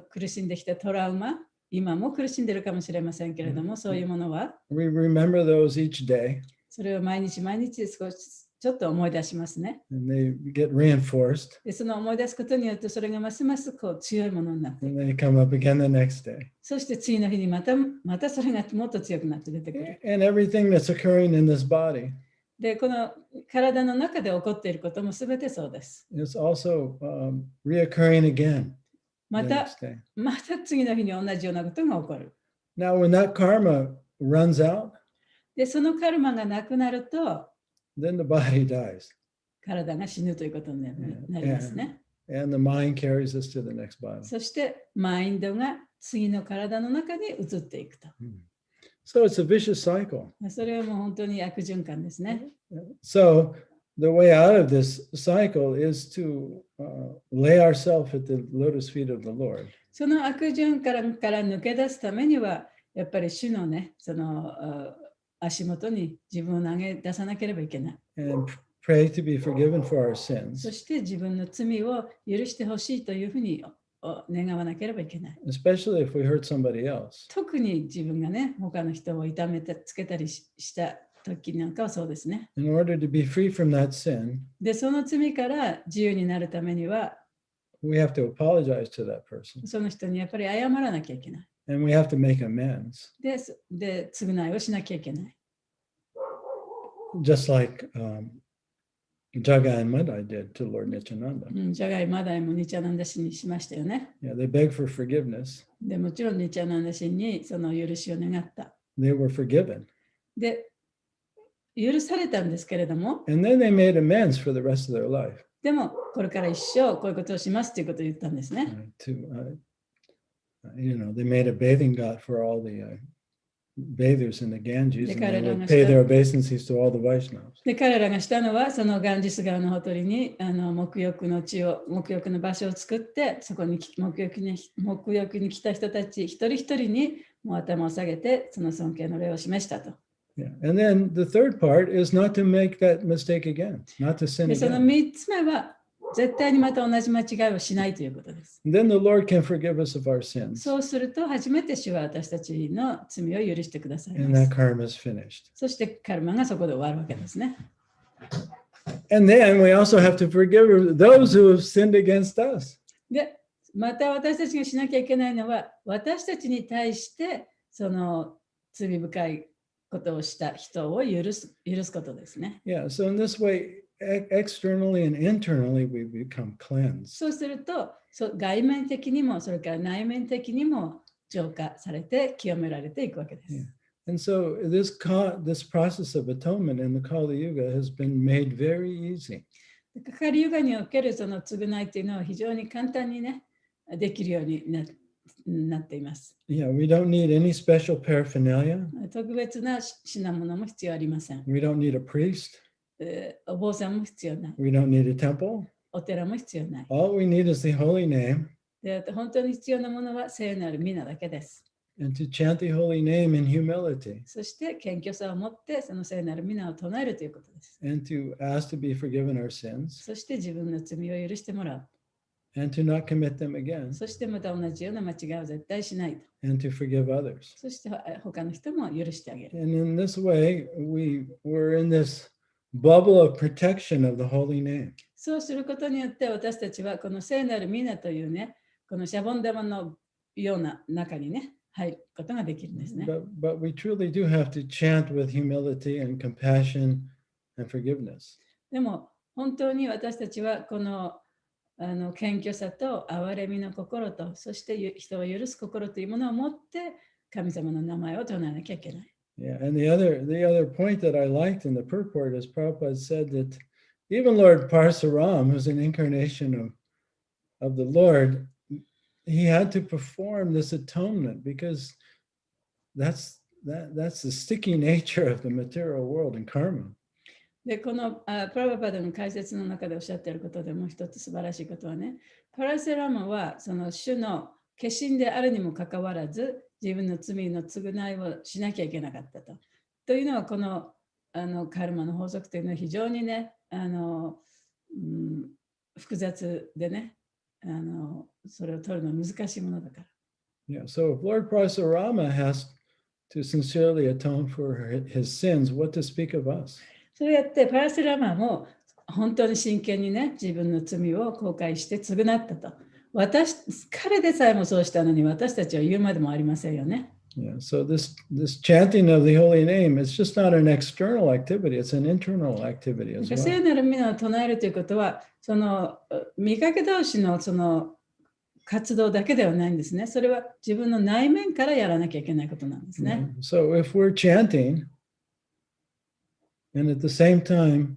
苦しんできたトラウマ、今も苦しんでいるかもしれませんけれども、そういうものは、 we remember those each day, それを毎日毎日少しちょっと思い出しますね。 and they get reinforced, で、その思い出すことによってそれがますますこう強いものになって、 and they come up again the next day. そして次の日にまたそれがもっと強くなって出てくる。 And everything that's occurring in this body で、この体の中で起こっていることもすべてそうです。 is also reoccurring again ま the た next day. 次の日に同じようなことが起こる。 Now, when that karma runs out, で、そのカルマがなくなると、 then the body dies. 体が死ぬということになりますね。And the mind carries us to the next body. そしてマインドが次の体の中に移っていくと。So it's a vicious cycle. それはもう本当に悪循環ですね。So the way out of this cycle is to lay ourselves at the lotus feet of the Lord. その悪循環から抜け出すためには、やっぱり主のね、その足元に自分を投げ出さなければいけない。And pray to be forgiven for our sins. そして自分の罪を許してほしいというふうに願わなければいけない。Especially if we hurt somebody else. 特に自分がね、他の人を痛めてつけたりした時なんかはそうですね。In order to be free from that sin, で、その罪から自由になるためには、we have to apologize to that person. その人にやっぱり謝らなきゃいけない。And we have to make amends. で、償いをしなきゃいけない。Just like Jagai and Madai did to Lord Nityananda. ジャガイ・マダイもニチャナンダ氏にしましたよね。Yeah, they begged for forgiveness. で、もちろんニチャナンダ氏にその許しを願った。They were forgiven. で、許されたんですけれども、 And then they made amends for the rest of their life. でも、これから一生こういうことをしますということを言ったんですね。They made a bathing ghat for all the bathers in the Ganges, and they would で pay their obeisances to all the Vaishnavas. で、彼らがしたのは、そのガンジス川のほとりに沐浴の場所を作って、そこに沐浴に来た人たち一人一人にもう頭を下げて、その尊敬の礼を示したと。Yeah. And then the third part is not to make that mistake again, not to sin で、その again. 3つ目は、絶対にまた同じ間違いをしないということです。And then the Lord can forgive us of our sins. そうすると、初めて主は私たちの罪を許してください And ま that す。 karma is finished. そしてカルマがそこで終わるわけですね。And then we also have to forgive those who have sinned against us. で、また私たちがしなきゃいけないのは、私たちに対してその罪深いことをした人を許すことですね。Yeah, so in this way, externally and internally, we become cleansed. そうすると、外面的にも、それから内面的にも浄化されて、清められていくわけです。Yeah. And so this process of atonement in the Kali Yuga has been made very easy. カリユガにおけるその償いというのは非常に簡単にね、できるようになっています。Yeah, we don't need any special paraphernalia. 特別な品物も必要ありません。 We don't need a priest. お坊さんも必要ない。 We don't need a temple. お寺も必要ない。 All we need is the holy name. で、本当に必要なものは聖なる皆だけです。And to chant the holy name in humility. そして謙虚さを持ってその聖なる皆を唱えるということです。 And to ask to be forgiven our sins. そして自分の罪を許してもらう。 And to not commit them again. そしてまた同じような間違いを絶対しないと。 And to forgive others. そして他の人も許してあげる。 And in this way, we're in this bubble of protection of the holy name. そうすることによって私たちはこの聖なる皆というね、このシャボン玉のような中にね、入ることができるんですね。But we truly do have to chant with humility and compassion and forgiveness. でも本当に私たちはこの謙虚さと憐れみの心と、そして人を許す心というものを持って神様の名前を唱えなきゃいけない。Yeah, and the other point that I liked in the purport is Prabhupada said that even Lord Parsuram, who's an incarnation of the Lord, he had to perform this atonement because that's the sticky nature of the material world and karma. で、このプラバパダの解説の中でおっしゃっていることでもう一つ素晴らしいことはね、パラセラマはその主の化身であるにもかかわらず、自分の罪の償いをしなきゃいけなかったと。というのは、このカルマの法則というのは非常にね、複雑でね、それを取るのは難しいものだから。Yeah, so if Lord Parsurama has to sincerely atone for his sins, what to speak of us? そうやってパラセラマも本当に真剣にね、自分の罪を後悔して償ったと。彼でさえもそうしたのに私たちは言うまでもありませんよね。Yeah, so this chanting of the holy name, it's just not an external activity, it's an internal activity as well. 聖なる皆を唱えるということは、その見かけ同士のその活動だけではないんですね。それは自分の内面からやらなきゃいけないことなんですね。So if we're chanting, and at the same time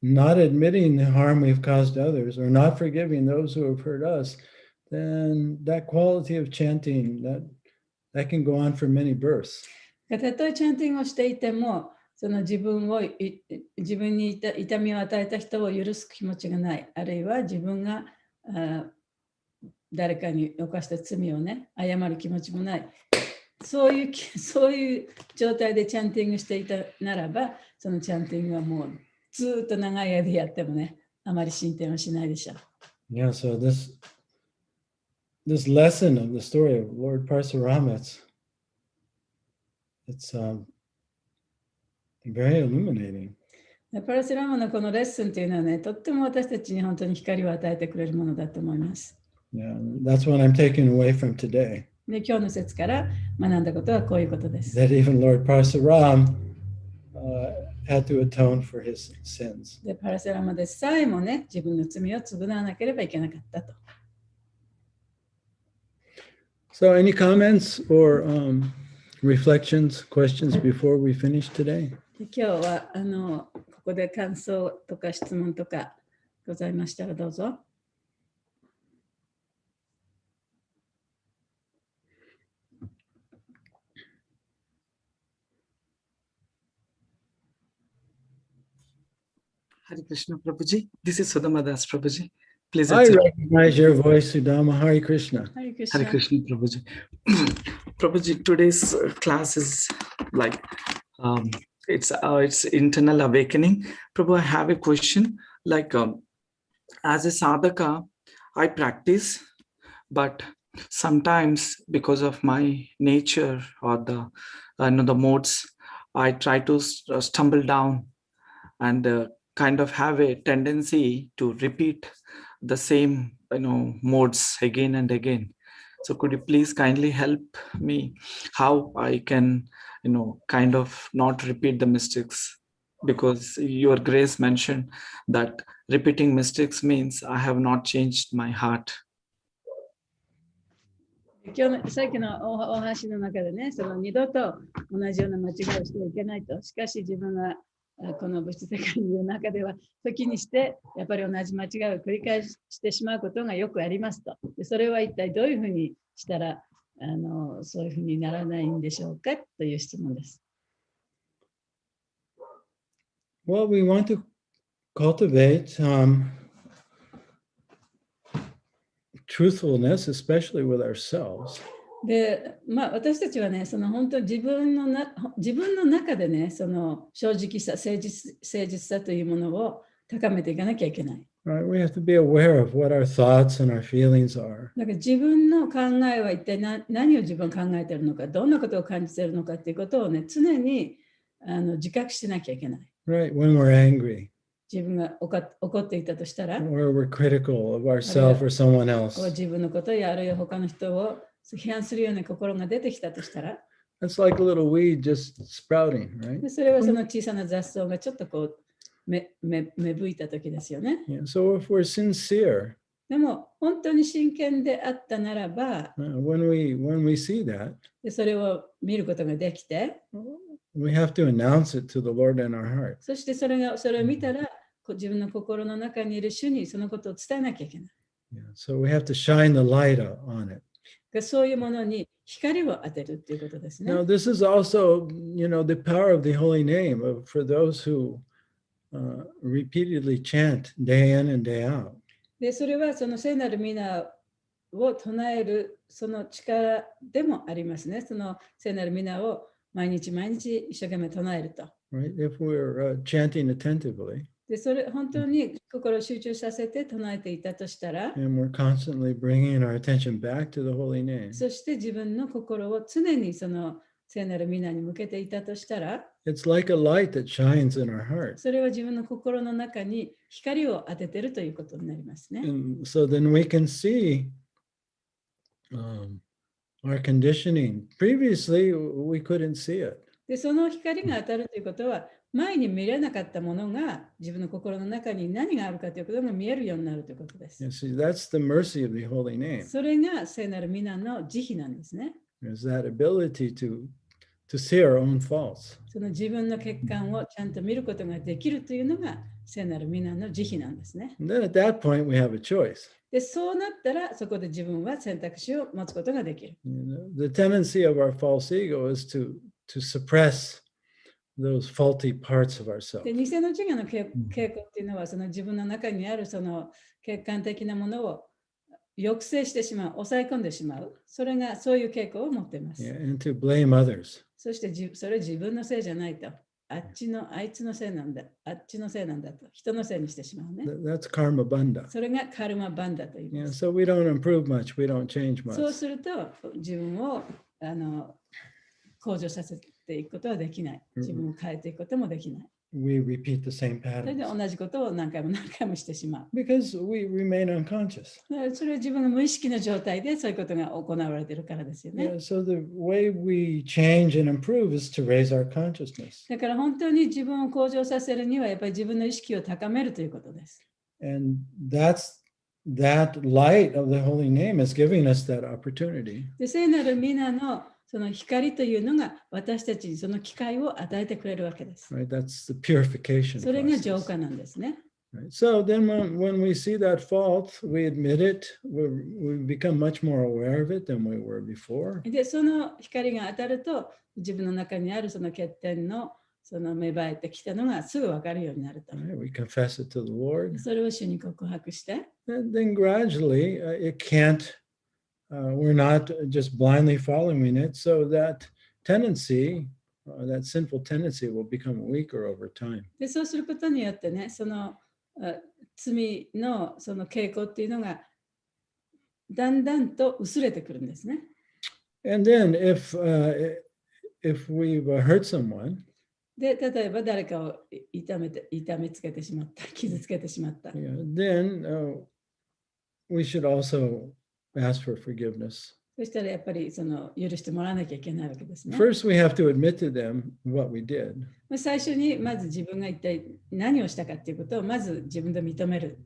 not admitting the harm we've caused others or not forgiving those who have hurt us, then that quality of chanting, that can go on for many births. たとえチャンティングをしていても、その自分に痛みを与えた人を許す気持ちがない、あるいは自分が誰かに犯した罪をね、謝る気持ちもない。そういう状態でチャンティングしていたならば、そのチャンティングはもうずっと長い間やってもね、あまり進展はしないでしょう。Yeah, so this lesson of the story of Lord Parsurama, it's very illuminating. パラシュラマのこのレッスンというのはね、とっても私たちに本当に光を与えてくれるものだと思います。Yeah, that's what I'm taking away from today. で、今日の説から学んだことはこういうことです。That even Lord Parsuram had to atone for his sins. で、パラシュラマでさえもね、自分の罪を償わなければいけなかったと。So, any comments or reflections, questions before we finish today? 今日はここで感想とか質問とかございましたらどうぞ。Hare Krishna Prabhuji. This is Sudama Das Prabhuji. Please I accept. recognize your voice, Sudama. Hare Krishna. Hare Krishna. Hare Krishna Prabhuji. Prabhuji, today's class is like it's internal awakening. Prabhu, I have a question. Like as a sadhaka, I practice, but sometimes because of my nature or the modes, I try to stumble down and kind of have a tendency to repeat the same modes again and again. So could you please kindly help me how I can kind of not repeat the mistakes, because your grace mentioned that repeating mistakes means I have not changed my heart. 今日のさっきのお話の中でね、その二度と同じような間違いをしてはいけないと。しかし自分がこの物質世界の中では時にしてやっぱり同じ間違いを繰り返してしまうことがよくありますと。でそれは一体どういうふうにしたらそういうふうにならないんでしょうかという質問です。Well, we want to cultivate truthfulness, especially with ourselves. で、私たちはね、その本当に自分の中でね、その正直さ、誠実さというものを高めていかなきゃいけない。Right? We have to be aware of what our thoughts and our feelings are. だから自分の考えは一体何を自分は考えているのか、どんなことを感じているのかっていうことをね、常に自覚しなきゃいけない。Right? When we're angry. 自分が怒っていたとしたら、or we're critical of ourselves or someone else. 自分のことやあるいは他の人を批判するような心が出てきたとしたら、It's like a little weed just sprouting, right? でそれはその小さな雑草がちょっとこう芽吹いた時ですよね。Yeah, so if we're sincere, でも本当に真剣であったならば、when we see that, でそれを見ることができて、we have to announce it to the Lord in our heart. そしてそれを見たら、自分の心の中にいる主にそのことを伝えなきゃいけない。Yeah, so we have to shine the light on it. そういうものに光を当てるっていうことですね。Now, this is also, the power of the holy name for those who repeatedly chant day in and day out. で、それはその聖なる皆を唱えるその力でもありますね。その聖なる皆を毎日一生懸命唱えると。Right? If we're chanting attentively. で、それ本当に心を集中させて唱えていたとしたら、and we're constantly bringing our attention back to the holy name. そして自分の心を常にその聖なる皆に向けていたとしたら、It's like a light that shines in our heart. それは自分の心の中に光を当てているということになりますね。And so then we can see our conditioning. Previously, we couldn't see it. で、その光が当たるということは、前に見れなかったものが自分の心の中に何があるかということが見えるようになるということです。You see, that's the mercy of the holy name. それが聖なる皆の慈悲なんですね。There's that ability to see our own faults. その自分の欠陥をちゃんと見ることができるというのが聖なる皆の慈悲なんですね。And then at that point, we have a choice. で、そうなったらそこで自分は選択肢を持つことができる。The tendency of our false ego is to suppress those faulty parts of で、 ourselves. 偽の自我の傾向っていうのはその自分の中にあるその欠陥的なものを抑制してしまう、抑え込んでしまう。それがそういう傾向を持っています。Yeah, and to blame others. そしてそれ自分のせいじゃないと。あいつのせいなんだ。あっちのせいなんだと。人のせいにしてしまうね。That's karma bandha. それがカルマバンダと言いま Yeah, す。 so we don't improve much, we don't change そう much. すると自分を向上させていくことはできない。自分を変えていくこともできない。We repeat the same それで patterns 同じことを何回も何回もしてしまう。 because we remain unconscious. それは自分の無意識の状態でそういうことが行われているからですよね。 Yeah, so the way we change and improve is to raise our consciousness. だから本当に自分を向上させるにはやっぱり自分の意識を高めるということです。 And that light of the holy name is giving us that opportunity. で、聖なる皆のその光というのが私たちにその機会を与えてくれるわけです。 Right? That's the purification それが浄 process. 化なんですね。 Right? So then when we see that fault, we admit it, we become much more aware of it than we were before. で、その光が当たると自分の中にあるその欠点のその芽生えてきたのがすぐ分かるようになると。 Right? We confess it to the Lord. それを主に告白して、 And then gradually, it can't, we're not just blindly following it. So that tendency, that sinful tendency will become weaker over time. で、そうすることによってね、その罪のその傾向っていうのがだんだんと薄れてくるんですね。 And then if we've hurt someone, で、例えば誰かを痛めつけてしまった、傷つけてしまった。 then we should also ask for forgiveness. そしたらやっぱりその許してもらわなきゃいけないわけですね。 First, we have to admit to them what we did. 最初にまず自分が一体何をしたかっていうことをまず自分で認める。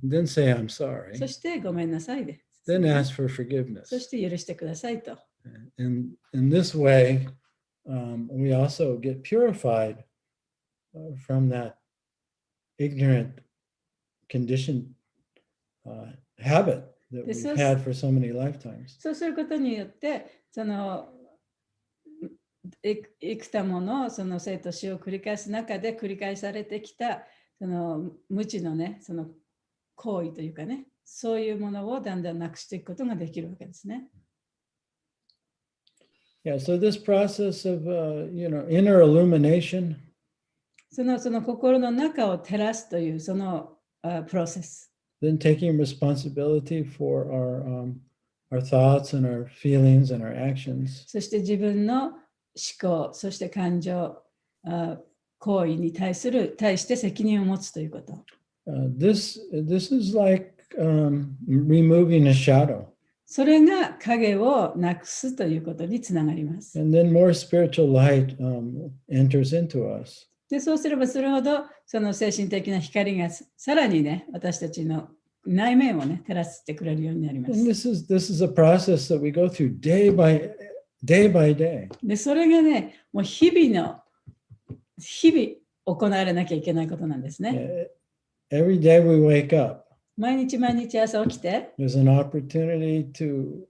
Then say, I'm sorry. そしてごめんなさいで。 Then ask for forgiveness. そして許してくださいと。 And in this way, we also get purified from that ignorant conditioned habit that This we've is- had for so many lifetimes. そうすることによってその幾多ものその生と死を繰り返す中で繰り返されてきたその無知のねその行為というかねそういうものをだんだんなくしていくことができるわけですね。 Yeah, so this process of, inner illumination, その心の中を照らすというそのプロセス。 then taking responsibility for our thoughts and our feelings and our actions. そして自分の思考、そして感情、行為に対して責任を持つということ。This is like removing a shadow. それが影をなくすということにつながります。 And then more spiritual light enters into us. で、そうすればするほど、その精神的な光がさらにね、私たちの内面をね、照らしてくれるようになりま And す。 this is a process that we go through day by day. で、それがね、もう日々行われなきゃいけないことなんですね。 Every day we wake up, 毎日朝起きて、 there's an opportunity to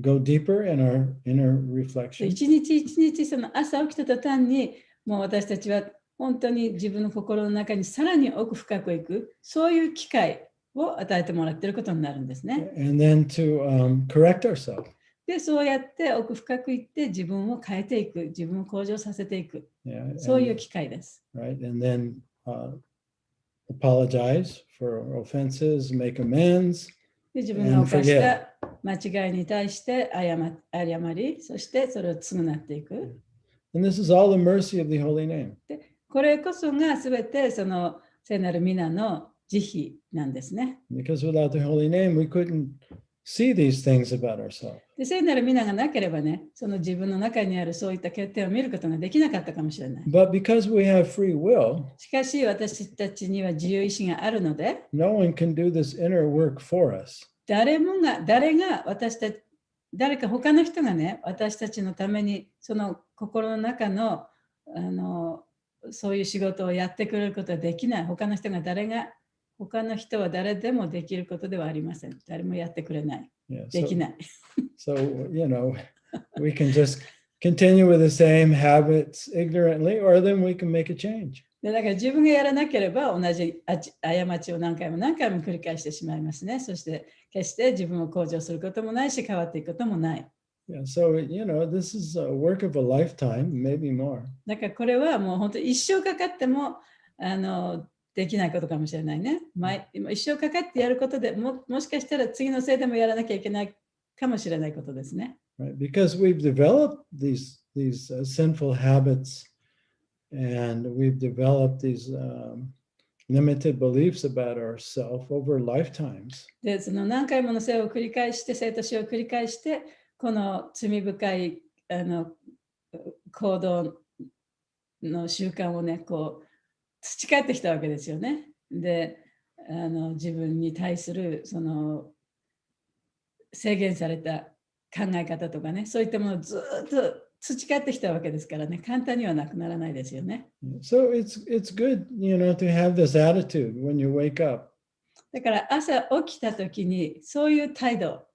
go deeper in our inner で reflection. 一日その朝起きた途端に、もう私たちは本当に自分の心の中にさらに奥深くいく、そういう機会を与えてもらっていることになるんですね。 And then to correct ourselves. で、そうやって奥深くいって自分を変えていく、自分を向上させていく、 Yeah, そういう機会です。 right? And then apologize for offenses, make amends. で、自分が犯した間違いに対して謝り、そしてそれを償っていく。 And this is all the mercy of the holy name. で、これこそがすべてその聖なる皆の慈悲なんですね。 Because without the holy name, we couldn't see these things about ourselves. で、聖なる皆がなければね、その自分の中にあるそういった欠点を見ることができなかったかもしれない。 But because we have free will, しかし私たちには自由意志があるので、 no one can do this inner work for us. 誰か他の人がね、私たちのためにその心の中の、そういう仕事をやってくれることはできない。他の人は誰でもできることではありません。誰もやってくれない。Yeah, できない。So, we can just continue with the same habits ignorantly, or then we can make a change. だから自分がやらなければ同じ過ちを何回も繰り返してしまいますね。そして決して自分を向上することもないし、変わっていくこともない。Yeah, so, this is a work of a lifetime, maybe more. だからこれはもう本当に一生かかってもできないことかもしれないね。一生かかってやることでもしかしたら次のせいでもやらなきゃいけないかもしれないことですね。Right? Because we've developed these sinful habits, and we've developed these limited beliefs about ourselves over lifetimes. で、その何回もの生と死を繰り返して、この罪深い行動の習慣をね、こう培ってきたわけですよね。で、自分に対するその制限された考え方とかね、そういったものをずっと培ってきたわけですからね、簡単にはなくならないですよね。So it's good, to have this attitude when you wake up. だから朝起きたときにそういう態度、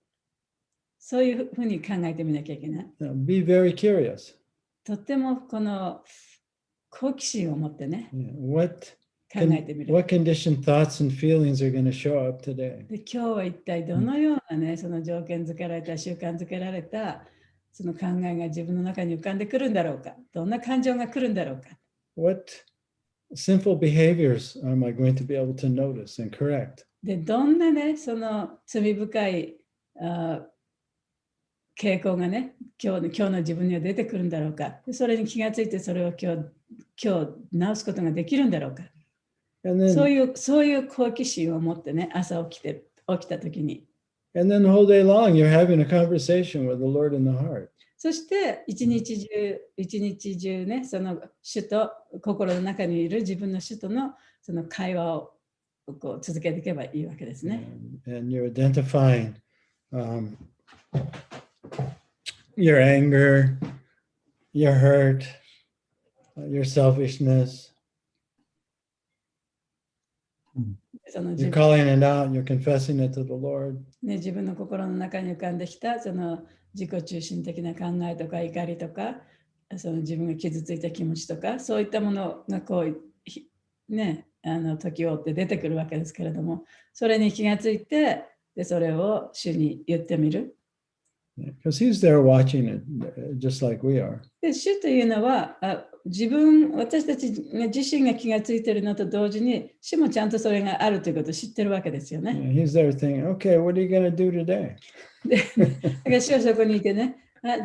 そういうふうに考えてみなきゃいけない。Be very curious. とってもこの好奇心を持ってね、What 考えてみる。conditioned thoughts and feelings are going to show up today? で、今日は一体どのようなね、その条件付けられた、習慣付けられたその考えが自分の中に浮かんでくるんだろうか。どんな感情が来るんだろうか。What sinful behaviors am I going to be able to notice and correct? で、どんなね、その罪深い傾向がね、今日の自分には出てくるんだろうか。それに気がついてそれを今日直すことができるんだろうか。そういう好奇心を持ってね、朝起きたときに。And then the whole day long, you're having a conversation with the Lord in the heart. そして一日中ね、その主と心の中にいる自分の主とのその会話をこう続けていけばいいわけですね。And you're identifying your anger, your hurt, your selfishness. You're calling it out, you're confessing it to the Lord. ね、自分の心の中に浮かんできたその自己中心的な考えとか怒りとか、その自分が傷ついた気持ちとか、そういったものがこうね、時を追って出てくるわけですけれども、それに気がついて、でそれを主に言ってみる。Because he's there watching it, just like we are. で、主というのは、私たち自身が気がついているのと同時に、主もちゃんとそれがあるということを知ってるわけですよね。He's there thinking, okay, what are you going to do today? で、だから主はそこにいてね、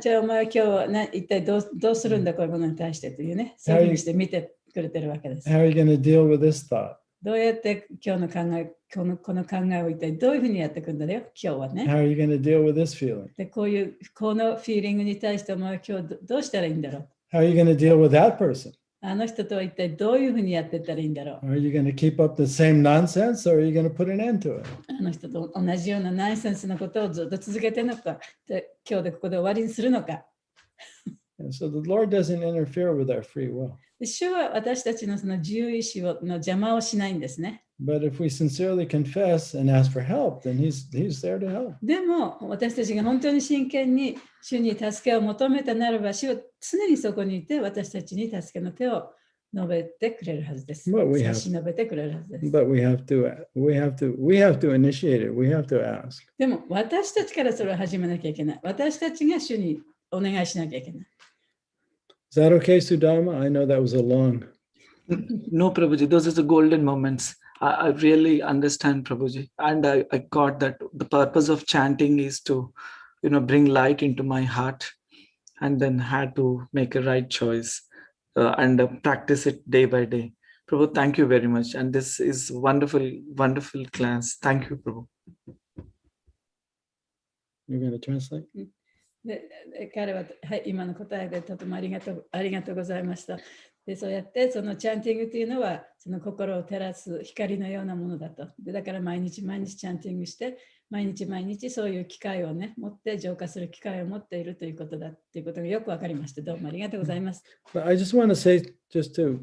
じゃあお前は今日は一体どうするんだ、こういうものに対してというね、そういうふうにして見てくれてるわけです。How are you going to deal with this thought? どうやって今日の考え、この考えを一体どういうふうにやっていくんだよ、今日はね。How are you going to deal with this feeling? で、このフィーリングに対してお前は今日どうしたらいいんだろう。How are you going to deal with that person? あの人とは一体どういうふうにやっていったらいいんだろう。Are you going to keep up the same nonsense, or are you going to put an end to it? あの人と同じようなナンセンスのことをずっと続けてるのか、で今日でここで終わりにするのか。And so the Lord doesn't interfere with our free will. 主は私たちのその自由意志の邪魔をしないんですね。But if we sincerely confess and ask for help, then he's there to help. でも私たちが本当に真剣に主に助けを求めたならば、主は常にそこにいて私たちに助けの手を述べてくれるはずです。差し伸べてくれるはずです。But we have to initiate it. We have to ask. でも私たちからそれを始めなきゃいけない。私たちが主にお願いしなきゃいけない。Is that okay, Sudama? I know that was a long. No, Prabhuji, those are the golden moments. I really understand, Prabhuji. And I got that the purpose of chanting is to, bring light into my heart and then had to make a right choice and practice it day by day. Prabhu, thank you very much. And this is wonderful, wonderful class. Thank you, Prabhu. You're going to translate? で彼は、はい、今の答えでとてもありがとうございました。でそうやってそのチャンティングというのはその心を照らす光のようなものだと。でだから毎日チャンティングして毎日毎日そういう機会をね、持って浄化する機会を持っているということだっていうことがよくわかりました。どうもありがとうございます。But I just want to say, just to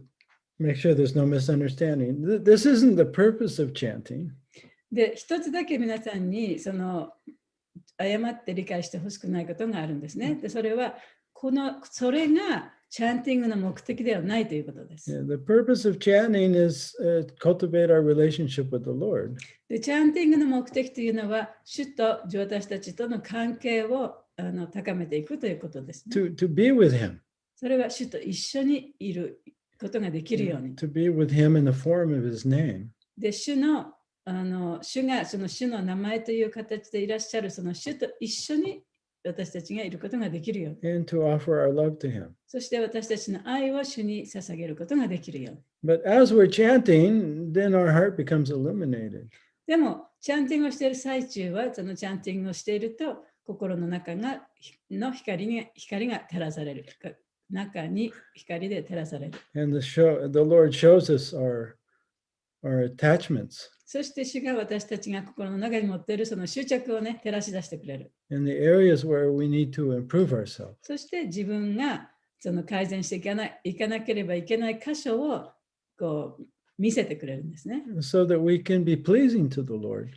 make sure there's no misunderstanding, this isn't the purpose of chanting. で、一つだけ皆さんに誤って理解してほしくないことがあるんですね。で、それはそれがチャンティングの目的ではないということです。Yeah, the purpose of chanting is cultivate our relationship with the Lord. で、チャンティングの目的というのは、主と私たちとの関係を高めていくということですね。To be with Him. それは主と一緒にいることができるように。To be with Him in the form of His name. で、主がその主の名前という形でいらっしゃるその主と一緒に私たちがいることができるように。And to offer our love to Him. そして私たちの愛を主に捧げることができるように。But as we're chanting, then our heart becomes illuminated. でも、チャンティングをしている最中は、そのチャンティングをしていると、心の中の光が照らされる。中に光で照らされる。And the Lord shows us our attachments. そして主が私たちが心の中に持っているその執着をね、照らし出してくれる。In the areas where we need to improve ourselves. そして自分がその改善していかなければいけない箇所をこう見せてくれるんですね。So that we can be pleasing to the Lord.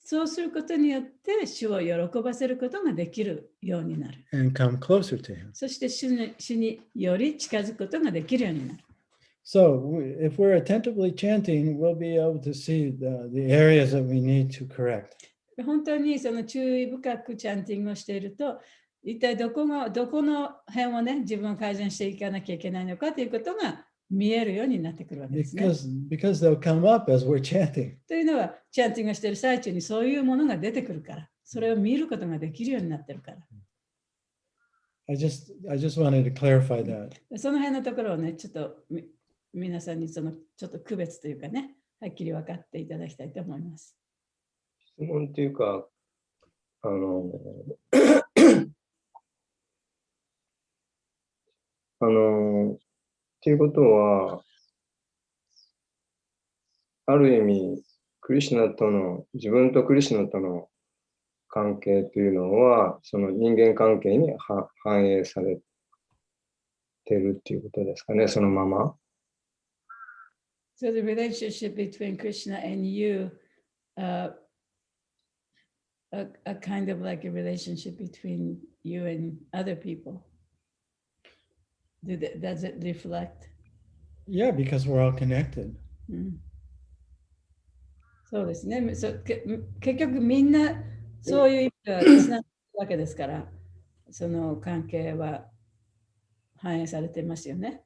そうすることによって主を喜ばせることができるようになる。And come closer to Him. そして主により近づくことができるようになる。So if we're attentively chanting, we'll be able to see the areas that we need to correct. 本当にその注意深くチャンティングをしていると、一体どこの辺をね、自分を改善していかなきゃいけないのかということが見えるようになってくるわけですね。Because they'll come up as we're chanting. というのは、チャンティングをしている最中にそういうものが出てくるから、それを見ることができるようになってるから。I just wanted to clarify that. その辺のところをね、ちょっと皆さんにちょっと区別というかね、はっきり分かっていただきたいと思います。質問というか、っていうことは、ある意味、自分とクリシュナとの関係というのは、その人間関係に反映されてるっていうことですかね、そのまま。So the relationship between Krishna and you, a kind of like a relationship between you and other people. Does it reflect? Yeah, because we're all connected. そうですね。結局みんなそういう意味ではつながるわけですから、その関係は反映されていますよね。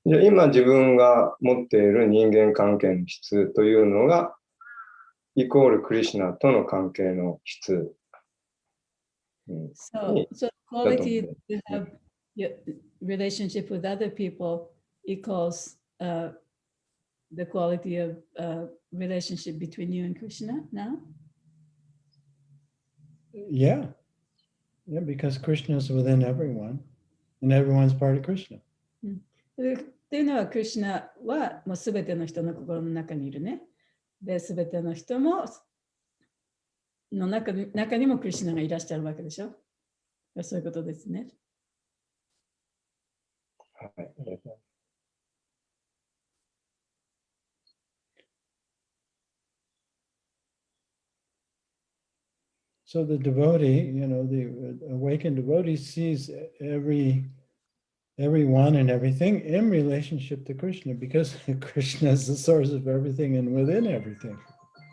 じゃあ今自分が持っている人間関係の質というのがイコールクリシュナとの関係の質。So quality to have your relationship with other people equals the quality of relationship between you and Krishna now? Yeah, because Krishna is within everyone, and everyone's part of Krishna. っていうのは、クリシュナはもうすべての人の心の中にいるね。で、すべての人の中にもクリシュナがいらっしゃるわけでしょ。そういうことですね。はい、ありがとうございます。So the devotee, the awakened devotee sees everyone and everything in relationship to Krishna, because Krishna is the source of everything and within everything.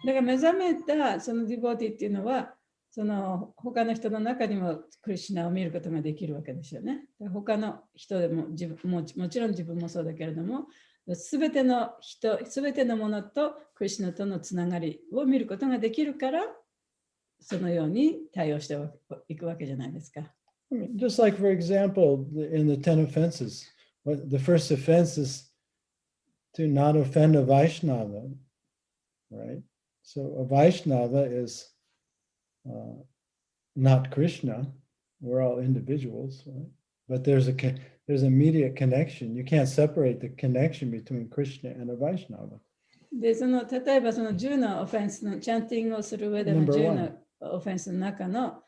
だから目覚めたそのディボーティっていうのは、その他の人の中にもクリシュナを見ることができるわけですよね。他の人でももちろん自分もそうだけれども、すべての人、すべてのものとクリシュナとのつながりを見ることができるから、そのように対応していくわけじゃないですか。Just like, for example, in the 10 offenses, the first offense is to not offend a Vaishnava, right? So a Vaishnava is not Krishna. We're all individuals, right? But there's immediate connection. You can't separate the connection between Krishna and a Vaishnava. で、例えばその10のオフェンスのチャンティングをする上での Number 10 one. のオフェンスの中の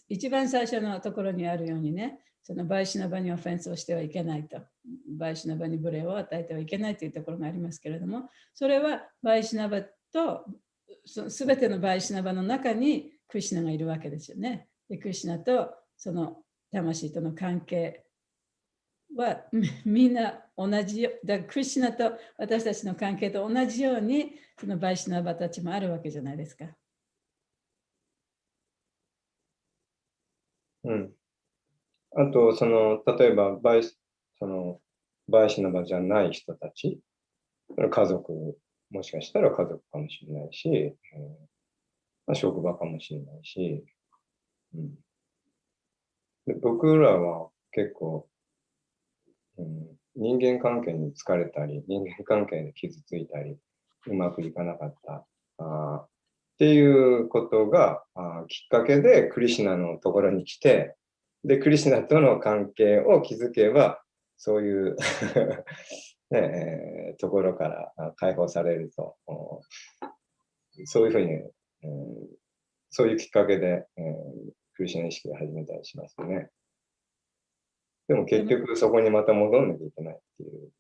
一番最初のところにあるようにね、そのバイシナバにオフェンスをしてはいけないと。バイシナバに無礼を与えてはいけないというところがありますけれども、それはバイシナバとすべてのバイシナバの中にクリシュナがいるわけですよね。で、クリシュナとその魂との関係はみんな同じよ。だからクリシュナと私たちの関係と同じように、そのバイシナバたちもあるわけじゃないですか。うん。あと、例えばバイシナバじゃない人たち、家族、もしかしたら家族かもしれないし、職場かもしれないし、で僕らは結構、人間関係に疲れたり、人間関係で傷ついたり、うまくいかなかったっていうことがきっかけでクリシュナのところに来て、で、クリシュナとの関係を築けば、そういうところから解放されると、そういうふうに、そういうきっかけで、クリシュナ意識を始めたりしますよね。でも結局そこにまた戻んなきゃいけないっていう。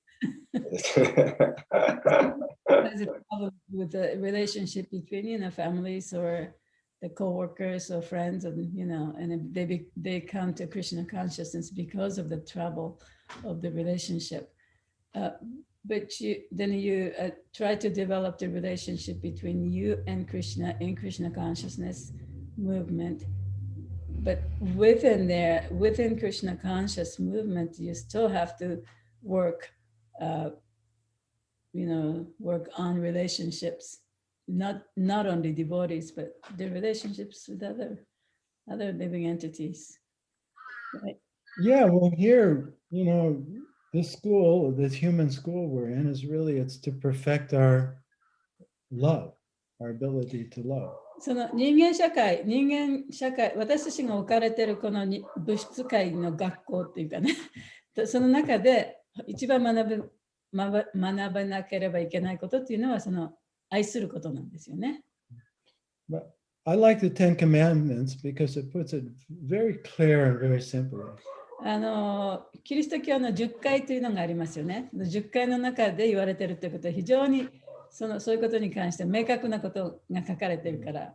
There's a problem with the relationship between families or the co-workers or friends, and and they come to Krishna consciousness because of the trouble of the relationship. But then you try to develop the relationship between you and Krishna in Krishna consciousness movement. But within Krishna conscious movement, you still have to work, work on relationships, not only devotees, but the relationships with other living entities. Right? Yeah, well, here, this school, this human school we're in is really, it's to perfect our love, our ability to love. その人間社会、私たちが置かれているこの物質界の学校っていうかね、その中で一番学ばなければいけないことっていうのは、その愛することなんですよね。But I like the Ten Commandments because it puts it very clear and very simply. キリスト教の10回というのがありますよね。10回の中で言われているということは非常にそういうことに関して明確なことが書かれているから。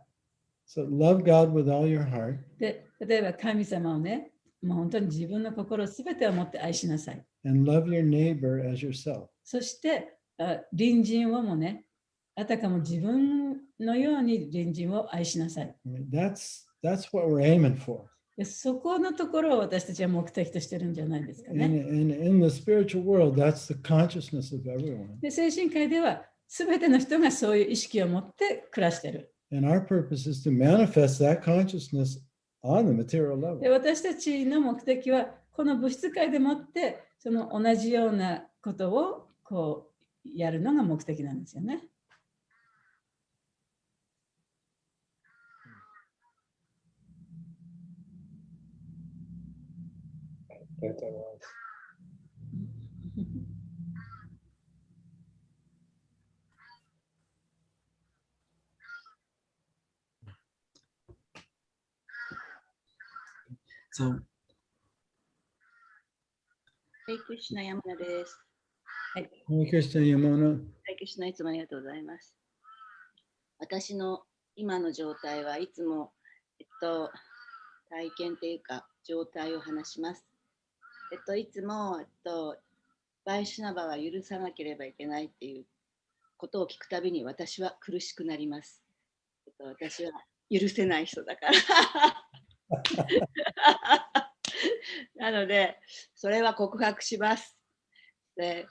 So love God with all your heart. で、例えば神様をね、もう本当に自分の心すべてを持って愛しなさい。And love your neighbor as yourself. そして隣人をもね、あたかも自分のように隣人を愛しなさい。That's what we're aiming for. でそこのところを私たちは目的としてるんじゃないですかね。And in the spiritual world, that's the consciousness of everyone. で精神界ではすべての人がそういう意識を持って暮らしている。And our purpose is to manifest that consciousness on the material level. で私たちの目的はこの物質界でもってその同じようなことをこうやるのが目的なんですよね。ありがとうございます。So, はい、クリシュナ山名です。はい。Hare Krishna Yamuna. はい、クリシュナいつもありがとうございます。私の今の状態はいつも、体験というか状態を話します。いつも、バイシュナバは許さなければいけないっていうことを聞くたびに私は苦しくなります。私は許せない人だから。なので、それは告白します。で、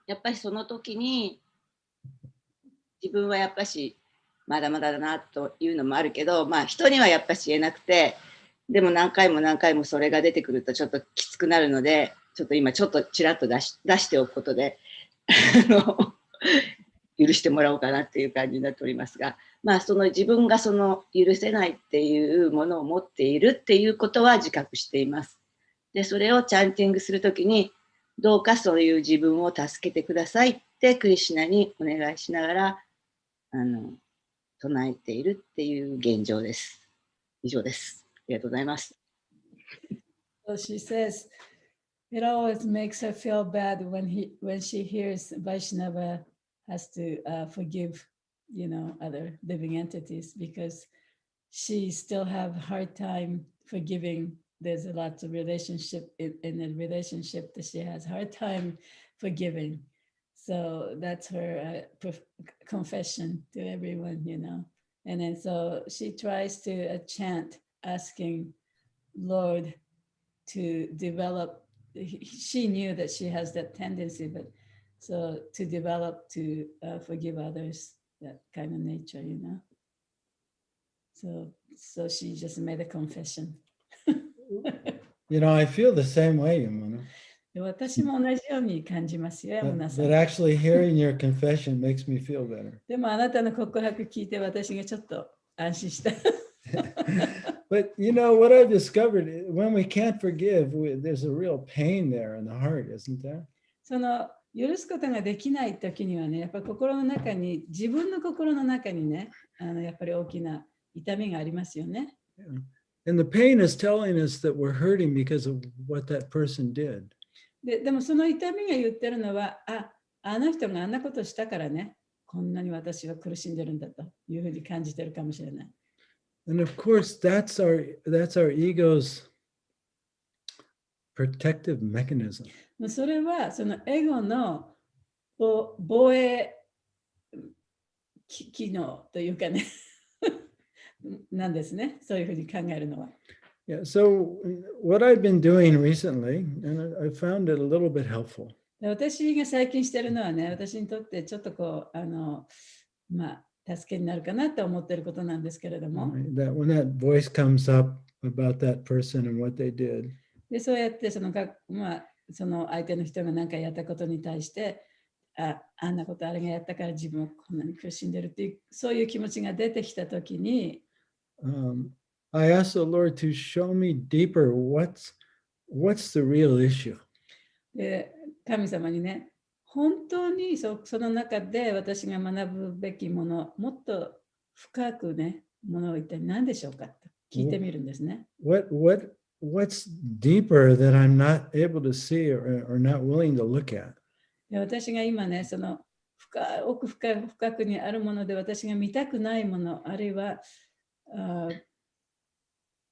やっぱりその時に自分はやっぱしまだまだだなというのもあるけど、まあ人にはやっぱし言えなくて、でも何回もそれが出てくるとちょっときつくなるので、ちょっと今ちょっとちらっと出しておくことで許してもらおうかなっていう感じになっておりますが、まあその自分がその許せないっていうものを持っているっていうことは自覚しています。で、それをチャンティングするときに、どうかそういう自分を助けてくださいってクリシュナにお願いしながら唱えているっていう現状です。以上です。ありがとうございます。So she says, it always makes her feel bad when she hears Vaishnava has to forgive, other living entities, because she still have a hard time forgiving. There's a lot of relationship in a relationship that she has a hard time forgiving. So that's her confession to everyone, And then so she tries to chant, asking Lord to develop. She knew that she has that tendency, but so to develop to forgive others, that kind of nature, So she just made a confession. I feel the same way, Yamuna. 私も同じように感じますよ、山田さん。But actually hearing your confession makes me feel better. でもあなたの告白聞いて私がちょっと安心した。But what I've discovered, when we can't forgive, there's a real pain there in the heart, isn't there? その許すことができないときにはね、やっぱり心の中に、自分の心の中にね、やっぱり大きな痛みがありますよね。And the pain is telling us that we're hurting because of what that person did. でもその痛みが言ってるのは、あの人があんなことしたからね、こんなに私は苦しんでるんだというふうに感じてるかもしれない。And of course, that's our ego's protective mechanism. それはそのエゴの防衛機能というかねなんですね。そういうふうに考えるのは。Yeah, so what I've been doing recently, and I found it a little bit helpful. 私が最近してるのはね、私にとってちょっとこう、助けになるかなと思ってることなんですけれども。That when that voice comes up about that person and what they did. で、そうやってその相手の人が何かやったことに対して、あんなことあれがやったから自分はこんなに苦しんでるっていう、そういう気持ちが出てきたときに、I asked the Lord to show me deeper what's the real issue. で、神様にね、本当にその中で私が学ぶべきもの、もっと深くね、ものを一体何でしょうかと聞いてみるんですね。What's deeper that I'm not able to see or not willing to look at? で、私が今ね、その奥深くにあるもので私が見たくないもの、あるいは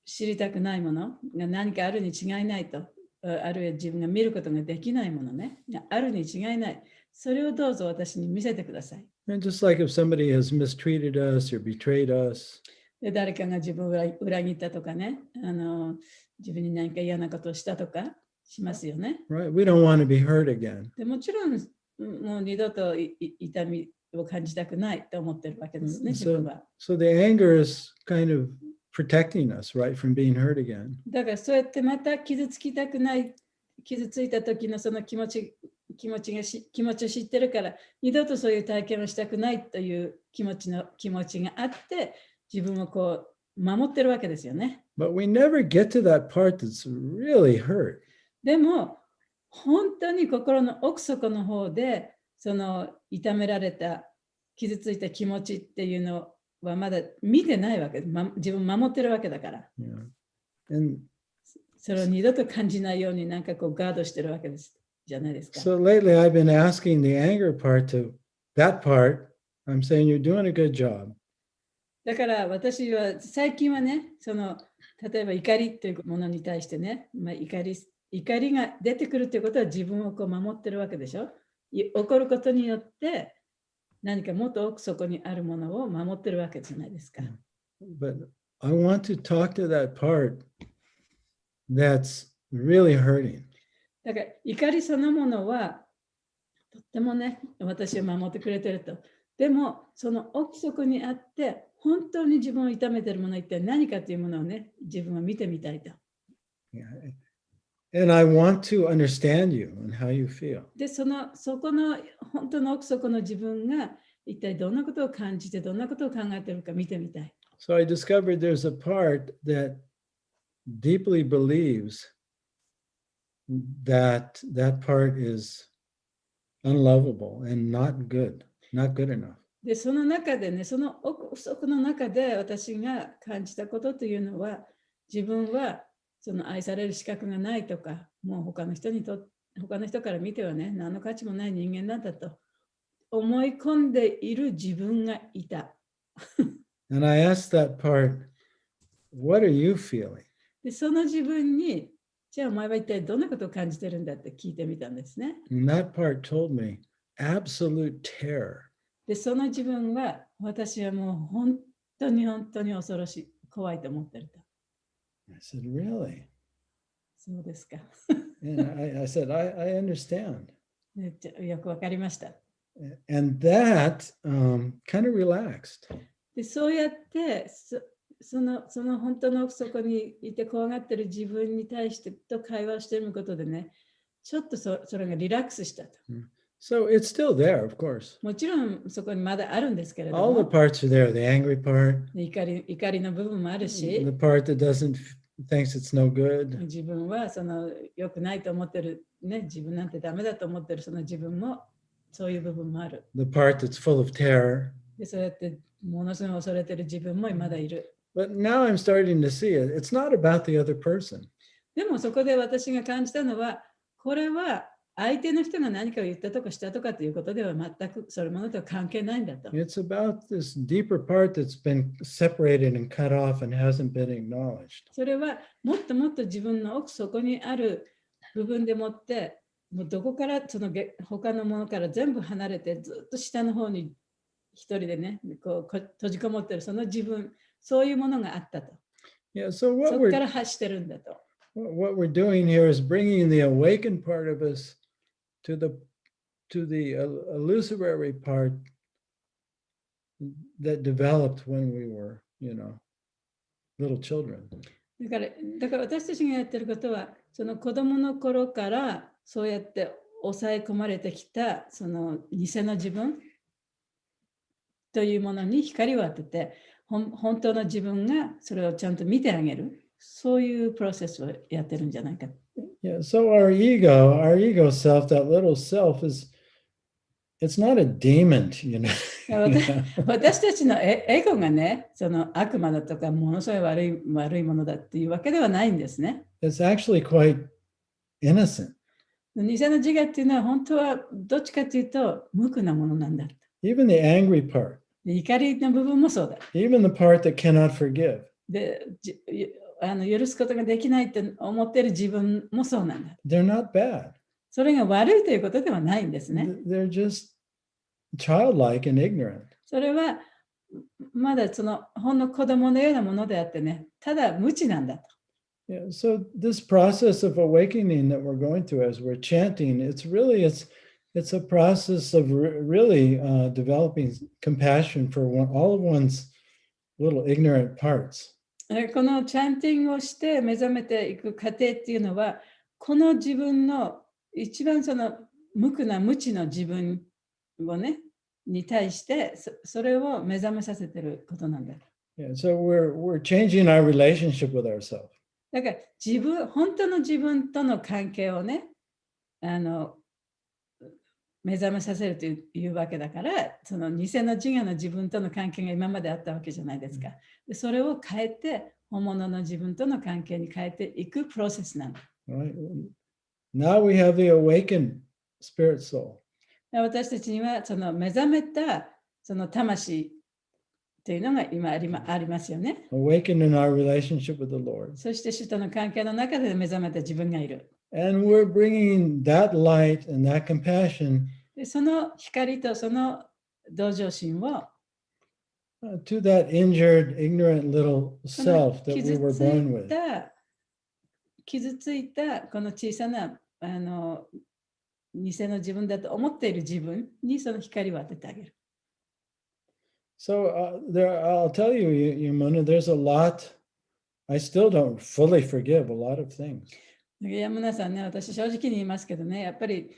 知りたくないものが何かあるに違いないと、あるいは自分が見ることができないものね、あるに違いない。それをどうぞ私に見せてください。And just like if somebody has mistreated us or betrayed us. で、誰かが自分を裏切ったとかね、自分に何か嫌なことをしたとかしますよね。Right? We don't want to be hurt again. でもちろん、もう二度と痛みを感じたくないと思ってるわけですね、自分は。So the anger is kind of protecting us, right, from being hurt again. だからそうやってまた傷つきたくない、傷ついた時のその気持ちを知ってるから、二度とそういう体験をしたくないという気持ちがあって、自分をこう守ってるわけですよね。But we never get to that part that's really hurt. でも、本当に心の奥底の方で、その痛められた、傷ついた気持ちっていうのはまだ見てないわけです。自分守ってるわけだから。Andそれを二度と感じないようになんかこうガードしてるわけですじゃないですか。So lately I've been asking the anger part to that part. I'm saying you're doing a good job. だから私は最近はね、例えば怒りというものに対してね、怒りが出てくるということは自分をこう守ってるわけでしょ。起こることによって何かもっと奥底にあるものを守ってるわけじゃないですか。But I want to talk to that part that's really hurting. だから怒りそのものはとってもね、私を守ってくれてると。でもその奥底にあって本当に自分を痛めてるものは一体何かというものをね、自分は見てみたいと。And I want to understand you and how you feel. で、そこの本当の奥底の自分が一体どんなことを感じてどんなことを考えているか見てみたい。So I discovered there's a part that deeply believes that part is unlovable and not good enough. で、その中でね、その奥底の中で私が感じたことというのは、自分はその愛される資格がないとか、もう他の人から見てはね、何の価値もない人間なんだと思い込んでいる自分がいた。And I asked that part, what are you feeling? で、その自分に、じゃあお前は一体どんなことを感じてるんだって聞いてみたんですね。And that part told me absolute terror. で、その自分は、私はもう本当に恐ろしい、怖いと思ってると。I said, really? そうですか。And I said, I understand. よくわかりました。And that kind of relaxed. で、そうやってその本当の奥底にいて怖がってる自分に対してと会話をしていることでね、ちょっとそれがリラックスしたと。So it's still there, of course. もちろんそこにまだあるんですけれど All the も、parts are there, the angry part, 怒りの部分もある the し、 part that thinks it's no good, 自分は良くないと思ってる、ね、自分なんてダメだと思ってるその自分もそういう部分もある。 the part that's full of terror. で、そうやってものすごい恐れてる自分もまだいる。 But now I'm starting to see it. It's not about the other person. でもそこで私が感じたのは、これは相手の人が何かを言ったとかしたとかということでは全くそれものとは関係ないんだと。 It's about this deeper part that's been separated and cut off and hasn't been acknowledged. それはもっともっと自分の奥底にある部分でもって、もうどこから他のものから全部離れてずっと下の方に一人でね、こう閉じこもってるその自分、そういうものがあったと。 Yeah, so そこから発してるんだと。 what we're doing here is bringing the awakened part of us to the illusory part that developed when we were, little children. だから私たちがやってることは、その子供の頃からそうやって抑え込まれてきたその偽の自分というものに光を当てて、本当の自分がそれをちゃんと見てあげる、そういうプロセスをやってるんじゃないか。 Yeah, so our ego self, that little self it's not a demon, 私たちのエゴがね、その悪魔だとかものすごい悪いものだっていうわけではないんですね。 It's actually quite innocent. 偽の自我っていうのは本当はどっちかというと無垢なものなんだ。 Even the angry part, 怒りの部分もそうだ。 even the part that cannot forgive. で、許すことができないって思っている自分もそうなんだ。 They're not bad. それが悪いということではないんですね。 They're just childlike and ignorant. それはまだほんの子供のようなものであってね、ただ無知なんだと。 Yeah, so this process of awakening that we're going through as we're chanting, it's a process of really developing compassion for all of one's little ignorant parts. このチャンティングをして目覚めていく過程っていうのは、この自分の一番無垢な無知の自分をね、に対してそれを目覚めさせてることなんだ。 Yeah, so we're changing our relationship with ourselves. だから本当の自分との関係をね、目覚めさせるというわけだから、その偽の自我の自分との関係が今まであったわけじゃないですか。でそれを変えて、本物の自分との関係に変えていくプロセスなんだ。Right? Now we have the awakened spirit soul. 私たちにはその目覚めたその魂というのが今ありますよね。Awakened in our relationship with the Lord. そして主との関係の中で目覚めた自分がいる。And we're bringing that light and that compassion でその光とその同情心を to that injured, ignorant little その self that we were born with. 傷ついたこの小さな偽の自分だと思っている自分にその光を当ててあげる。So I'll tell you, Yamuna, there's a lot. I still don't fully forgive a lot of things. 山村さんね、私正直に言いますけどね、やっぱり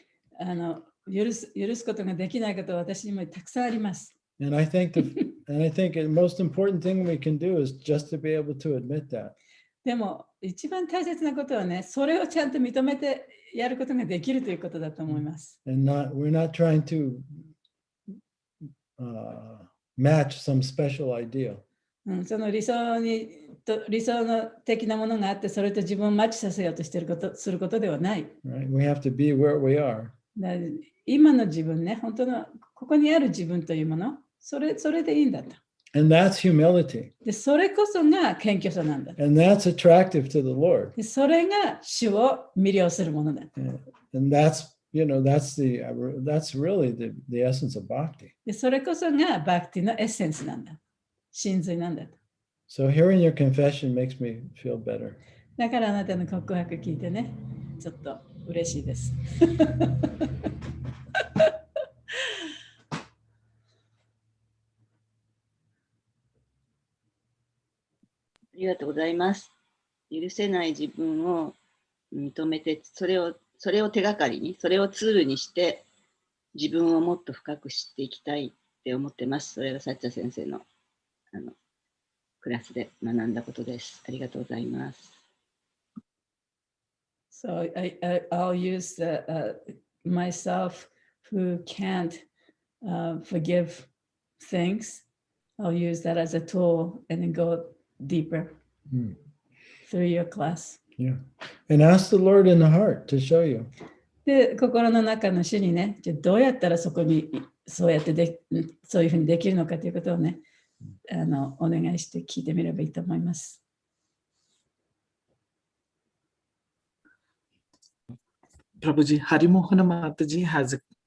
許すことができないことは私にもたくさんあります。And I think the most important thing we can do is just to be able to admit that. でも一番大切なことはね、それをちゃんと認めてやることができるということだと思います。And we're not trying to match some special ideal. その理想の的なものがあって、それと自分をマッチさせようとしてすることではない。Right? We have to be where we are. 今の自分ね、本当のここにある自分というもの、それでいいんだと。And that's humility. でそれこそが謙虚さなんだ。And that's attractive to the Lord. でそれが主を魅了するものだ。And that's really the essence of bhakti. でそれこそがバクティのエッセンスなんだ。真髄なんだと。So hearing your confession makes me feel better. だからあなたの告白聞いてね、ちょっと嬉しいです。ありがとうございます。許せない自分を認めて、それを手がかりに、それをツールにして、自分をもっと深く知っていきたいって思ってます。それがサッチャ先生のクラスで学んだことです。ありがとうございます。So I'll use myself who can't forgive things. I'll use that as a tool and then go deeper through your class. Yeah. And ask the Lord in the heart to show you. で、心の中の主にね、じゃあどうやったらそこにそういうふうにできるのかということをね、お願いして聞いてみればいいと思います。Prabhuji, Harimohana Mataji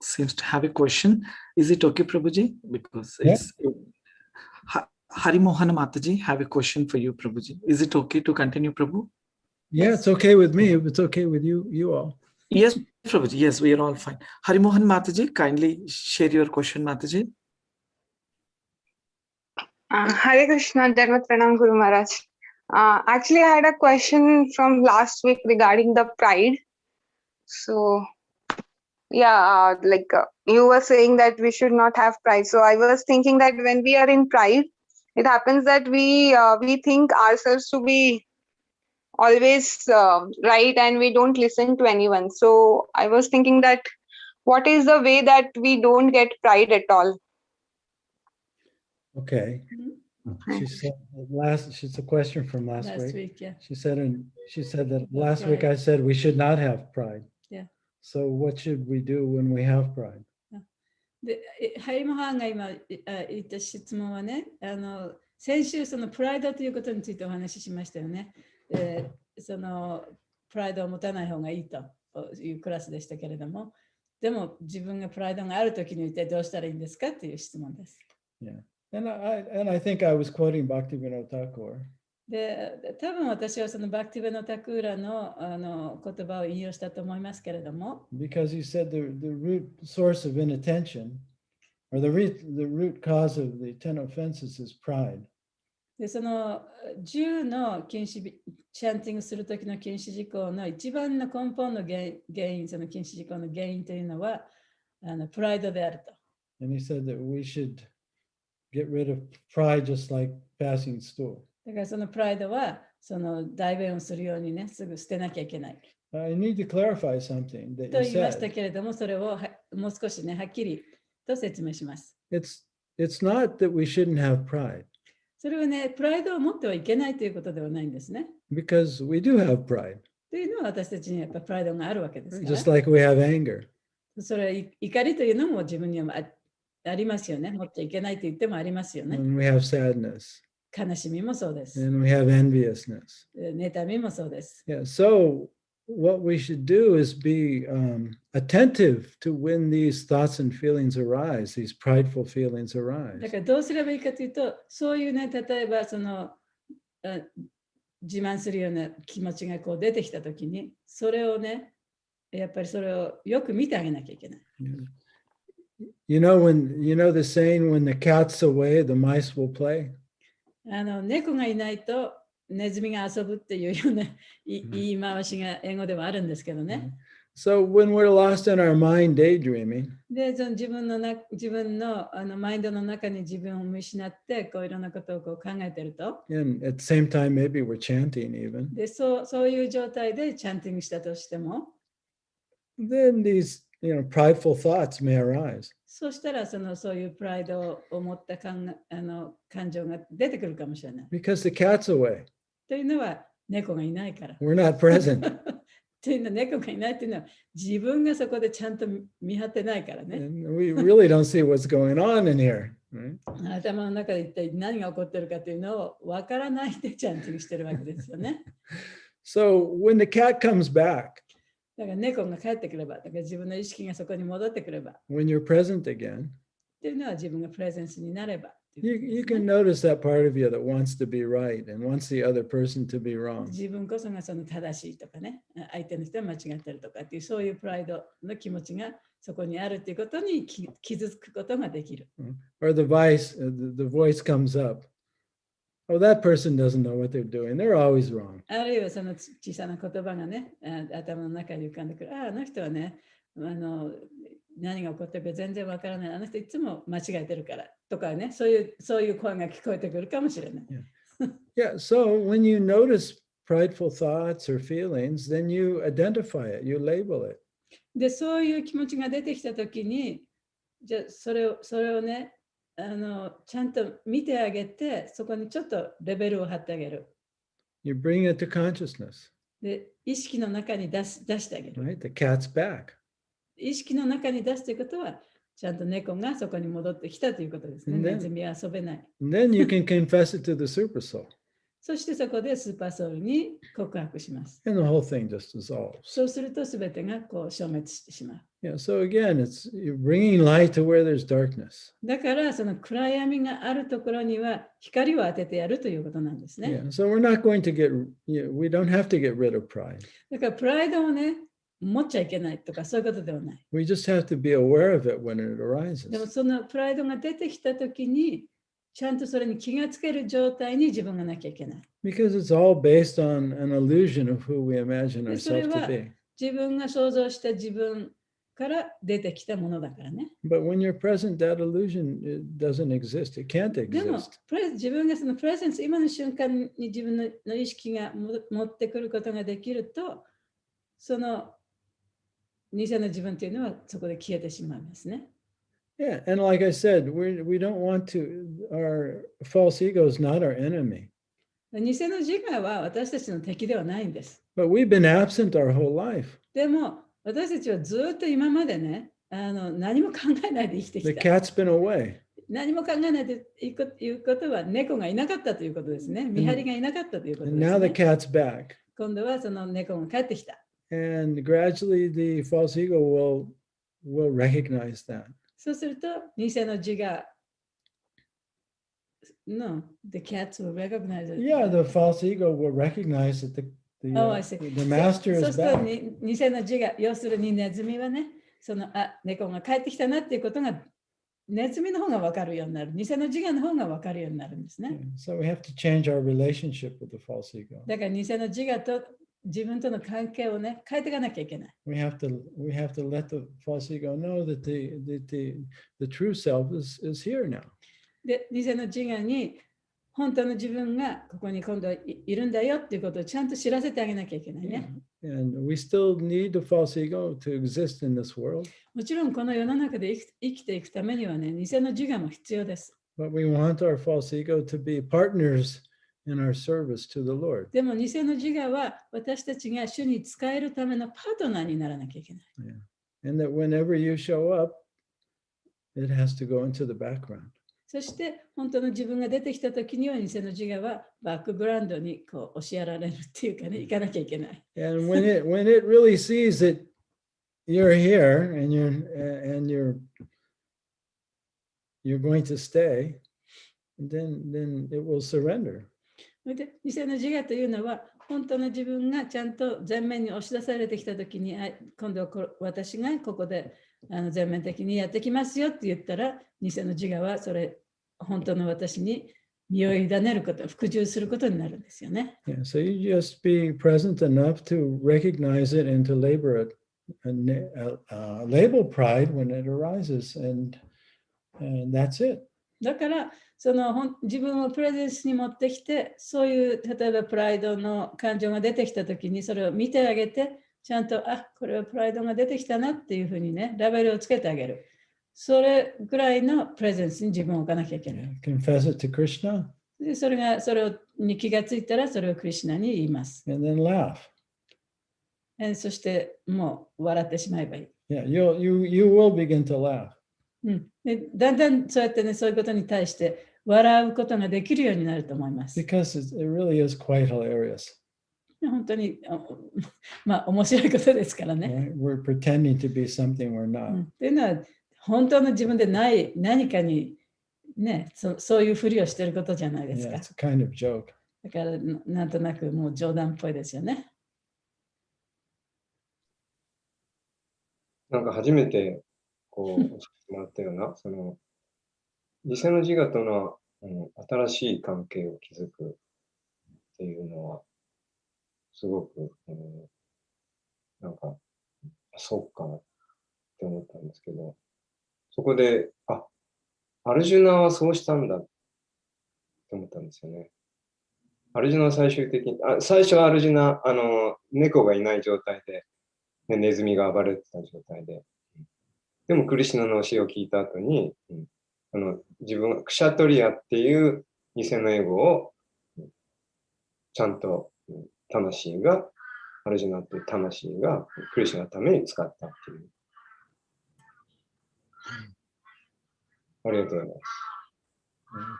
seems to have a question. Is it okay, Prabhuji? Because it's Harimohana Mataji have a question for you, Prabhuji. Is it okay to continue, Prabhu? Yeah, it's okay with me. If it's okay with you all. Yes, Prabhuji. Yes, we are all fine. Harimohan Mataji, kindly share your question, Mataji. Hare Krishna, Dharmat Pranam Guru Maharaj. Actually, I had a question from last week regarding the pride. So, yeah, you were saying that we should not have pride. So I was thinking that when we are in pride, it happens that we think ourselves to be always right and we don't listen to anyone. So I was thinking that what is the way that we don't get pride at all? Okay. She said she's a question from last week. Yeah. She said that last week I said we should not have pride. Yeah. So what should we do when we have pride? で、ハリモハンが今言った質問はね、先週そのプライドということについてお話ししましたよね。そのプライドを持たない方がいいというクラスでしたけれども、でも自分がプライドがあるときに一体どうしたらいいんですかという質問です。Yeah. And I think I was quoting Bhaktivinoda Thakur. で、多分私はそのバクティベノタクーラの言葉を引用したと思いますけれども。Because he said the root source of inattention, or the root cause of the 10 offenses is pride. で、その10の禁止、チャンティングするときの禁止事項の一番の根本の原因、その禁止事項の原因というのはプライドであると。And he said that we should get rid of pride just like passing stool. だからそのプライドはその代弁をするようにね、すぐ捨てなきゃいけない。I need to clarify something that と you 言いました said. けれども、それをもう少しね、はっきりと説明します。It's not that we shouldn't have pride. それはね、プライドを持ってはいけないということではないんですね。Because we do have pride. というのは私たちにやっぱプライドがあるわけですから。Just like we have anger. それは怒りというのも自分にはありますよね。持っちゃいけないと言ってもありますよね。And we have sadness. 悲しみもそうです。And we have enviousness. 妬みもそうです。Yeah. So what we should do is be attentive to when these thoughts and feelings arise, these prideful feelings だ arise. からどうすればいいかというと、そういうね、例えばその自慢するような気持ちがこう出てきたときに、それをね、やっぱりそれをよく見てあげなきゃいけない。You know the saying, when the cat's away, the mice will play. 猫がいないとネズミが遊ぶっていうような言い回しが英語ではあるんですけどね。So when we're lost in our mind daydreaming, で、その自分のマインドの中に自分を見失って、こういろんなことをこう考えてると。and at the same time, maybe we're chanting even, で、そういう状態でチャンティングしたとしても、then these prideful thoughts may arise. そうしたらそういうプライドを持った感情が出てくるかもしれない。Because the cat's away. というのは猫がいないから。We're not present. というのは猫がいないというのは自分がそこでちゃんと見張ってないからね。And we really don't see what's going on in here. Right? 頭の中で一体何が起こってるかというのを分からないでチャンティングしてるわけですよね。So when the cat comes back, だから猫が帰ってくれば、だから自分の意識がそこに戻ってくれば、 when you're present again, というのは自分がプレゼンスになれば。you can notice that part of you that wants to be right and wants the other person to be wrong. 自分こそがその正しいとかね、相手の人は間違ってるとかっていうそういうプライドの気持ちがそこにあるということに気づくことができる。Or the voice comes up. Oh, that person doesn't know what they're doing. They're always wrong. あるいはその小さな言葉がね、頭の中に浮かんでくる。あの人はね、何が起こってるか全然わからない。あの人いつも間違えてるからとかね、そういう声が聞こえてくるかもしれない。Yeah, so when you notice prideful thoughts or feelings, then you identify it, you label it. で、そういう気持ちが出てきたときに、じゃあそれをね、ちゃんと見てあげて、そこにちょっとレベルを貼ってあげる。You bring it to consciousness. で、意識の中に出してあげる。Right? The cat's back. 意識の中に出すということは、ちゃんと猫がそこに戻ってきたということですね。ネズミは遊べない。Then you can confess it to the super soul. そしてそこでスーパーソウルに告白します。And the whole thing just dissolves. そうするとすべてがこう消滅してしまう。Yeah, so again, you're bringing light to where there's darkness. だからその暗闇があるところには光を当ててやるということなんですね。Yeah, so we're not going to we don't have to get rid of pride. だからプライドをね、持っちゃいけないとかそういうことではない。We just have to be aware of it when it でも arises. そのプライドが出てきたときに、ちゃんとそれに気がつける状態に自分がなきゃいけない。Because it's all based on an illusion of who we imagine でそれ ourselves は to be. 自分が想像した自分から出てきたものだからね。But when you're present, that illusion it doesn't exist. It can't でも exist. 自分がそのプレゼンス、今の瞬間に自分の意識が持ってくることができると、その偽の自分というのはそこで消えてしまいますね。Yeah, and like I said, we don't want to, our false ego is not our enemy. 偽の自我は私たちの敵ではないんです。But we've been absent our whole life. でも私たちはずっと今までね、何も考えないで生きて The きた。 cat's been away. 何も考えないでいうことは猫がいなかったということですね。見張りがいなかったということ And です now the ね。 cat's back. 今度はその猫が帰ってきた。 And gradually the false ego will recognize that. そうすると、偽の自我。No, the cats will recognize it. Yeah, the false ego will recognize that Oh, I see. the master そう is すると、 back. 偽の自我、要するにネズミはね、猫が帰ってきたなっていうことが、ネズミの方が分かるようになる。偽の自我の方が分かるようになるんですね。 So we have to change our relationship with the false ego. だから偽の自我と自分との関係をね、変えていかなきゃいけない。We have to let the false ego know that the true self is here now. で、偽の自我に本当の自分がここに今度はいるんだよっていうことをちゃんと知らせてあげなきゃいけないね。And we still need the false ego to exist in this world. もちろんこの世の中で生きていくためにはね、偽の自我も必要です。But we want our false ego to be partners in our service to the Lord. でも偽の自我は私たちが主に仕えるためのパートナーにならなきゃいけない。Yeah. And that whenever you show up, it has to go into the background. そして本当の自分が出てきたときには偽の自我はバックグラウンドにこう押しやられるっていうかね、行かなきゃいけない。And when it really sees that you're here and you're going to stay, then it will surrender. で、偽の自我というのは本当の自分がちゃんと前面に押し出されてきたときに、今度は私がここで全面的にやってきますよって言ったら、偽の自我はそれ本当の私に身を委ねること、服従することになるんですよね。Yeah, so you just be present enough to recognize it and to label label pride when it arises, and that's it. だからその自分をプレゼンスに持ってきて、そういう例えばプライドの感情が出てきたときにそれを見てあげて、ちゃんとこれはプライドが出てきたなっていうふうにね、ラベルをつけてあげる。それぐらいのプレゼンスに自分を置かなきゃいけない。Confess it to Krishna. でそれに気がついたらそれをクリシュナに言います。And then laugh. そしてもう笑ってしまえばいい。Yeah, you will begin to laugh. でだんだんそうやってね、そういうことに対して笑うことができるようになると思います。Because it really is quite hilarious. 本当にまあ面白いことですからね。Right? We're pretending to be something we're not. っていうのは本当の自分でない何かにね、そういうふりをしていることじゃないですか。Yeah, it's a kind of joke. だからなんとなくもう冗談っぽいですよね。なんか初めてこう教えてもらったような、その偽の自我との、新しい関係を築くっていうのは、すごく、なんか、そうかって思ったんですけど、そこで、アルジュナはそうしたんだって思ったんですよね。アルジュナは最終的に、最初はアルジュナ、猫がいない状態で、ね、ネズミが暴れてた状態で、でもクリシュナの教えを聞いた後に、自分がクシャトリアっていう偽のエゴをちゃんと魂が、アルジュナっていう魂がクリシュナのために使ったっていう。ありがとうございま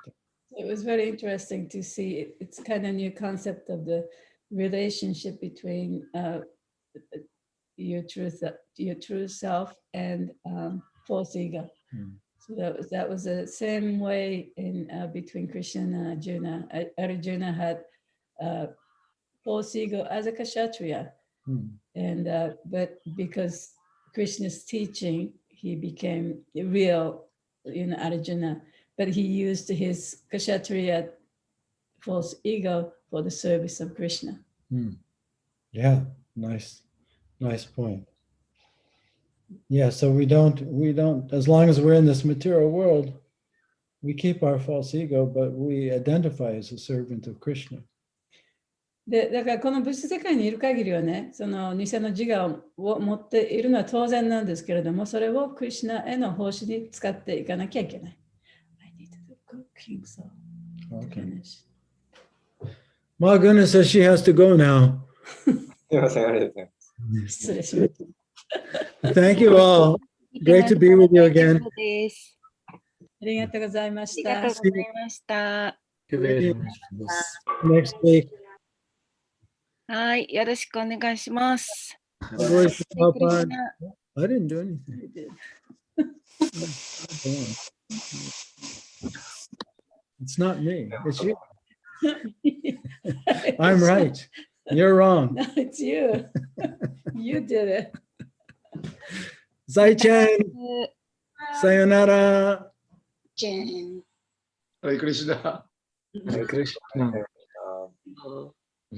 す。It was very interesting to see. It's kind of new concept of the relationship between your true self and false ego. So that was the same way in between Krishna and Arjuna. Arjuna had false ego as a kshatriya, and but because Krishna's teaching, he became real, Arjuna. But he used his kshatriya false ego for the service of Krishna. Yeah, nice point. Yeah, so we don't, as long as we're in this material world, we keep our false ego, but we identify as a servant of Krishna. でだからこの物質世界にいる限りはね、その偽の自我を持っているのは当然なんですけれども、それをクリシュナへの奉仕に使っていかなきゃいけない。I need to do cooking, so Okay. finish. Maguna says she has to go now. すみません、ありがとうございます。失礼しました。Thank you all. Great to be with you again. ありがとうございました。ありがとうございました。Next week. はい、よろしくお願いします。Where's Papa? I didn't do anything. It's not me. It's you. I'm right. You're wrong. No, it's you. You did it. Zai-chan. Sayonara. Jen. Hare Krishna. Hare Krishna.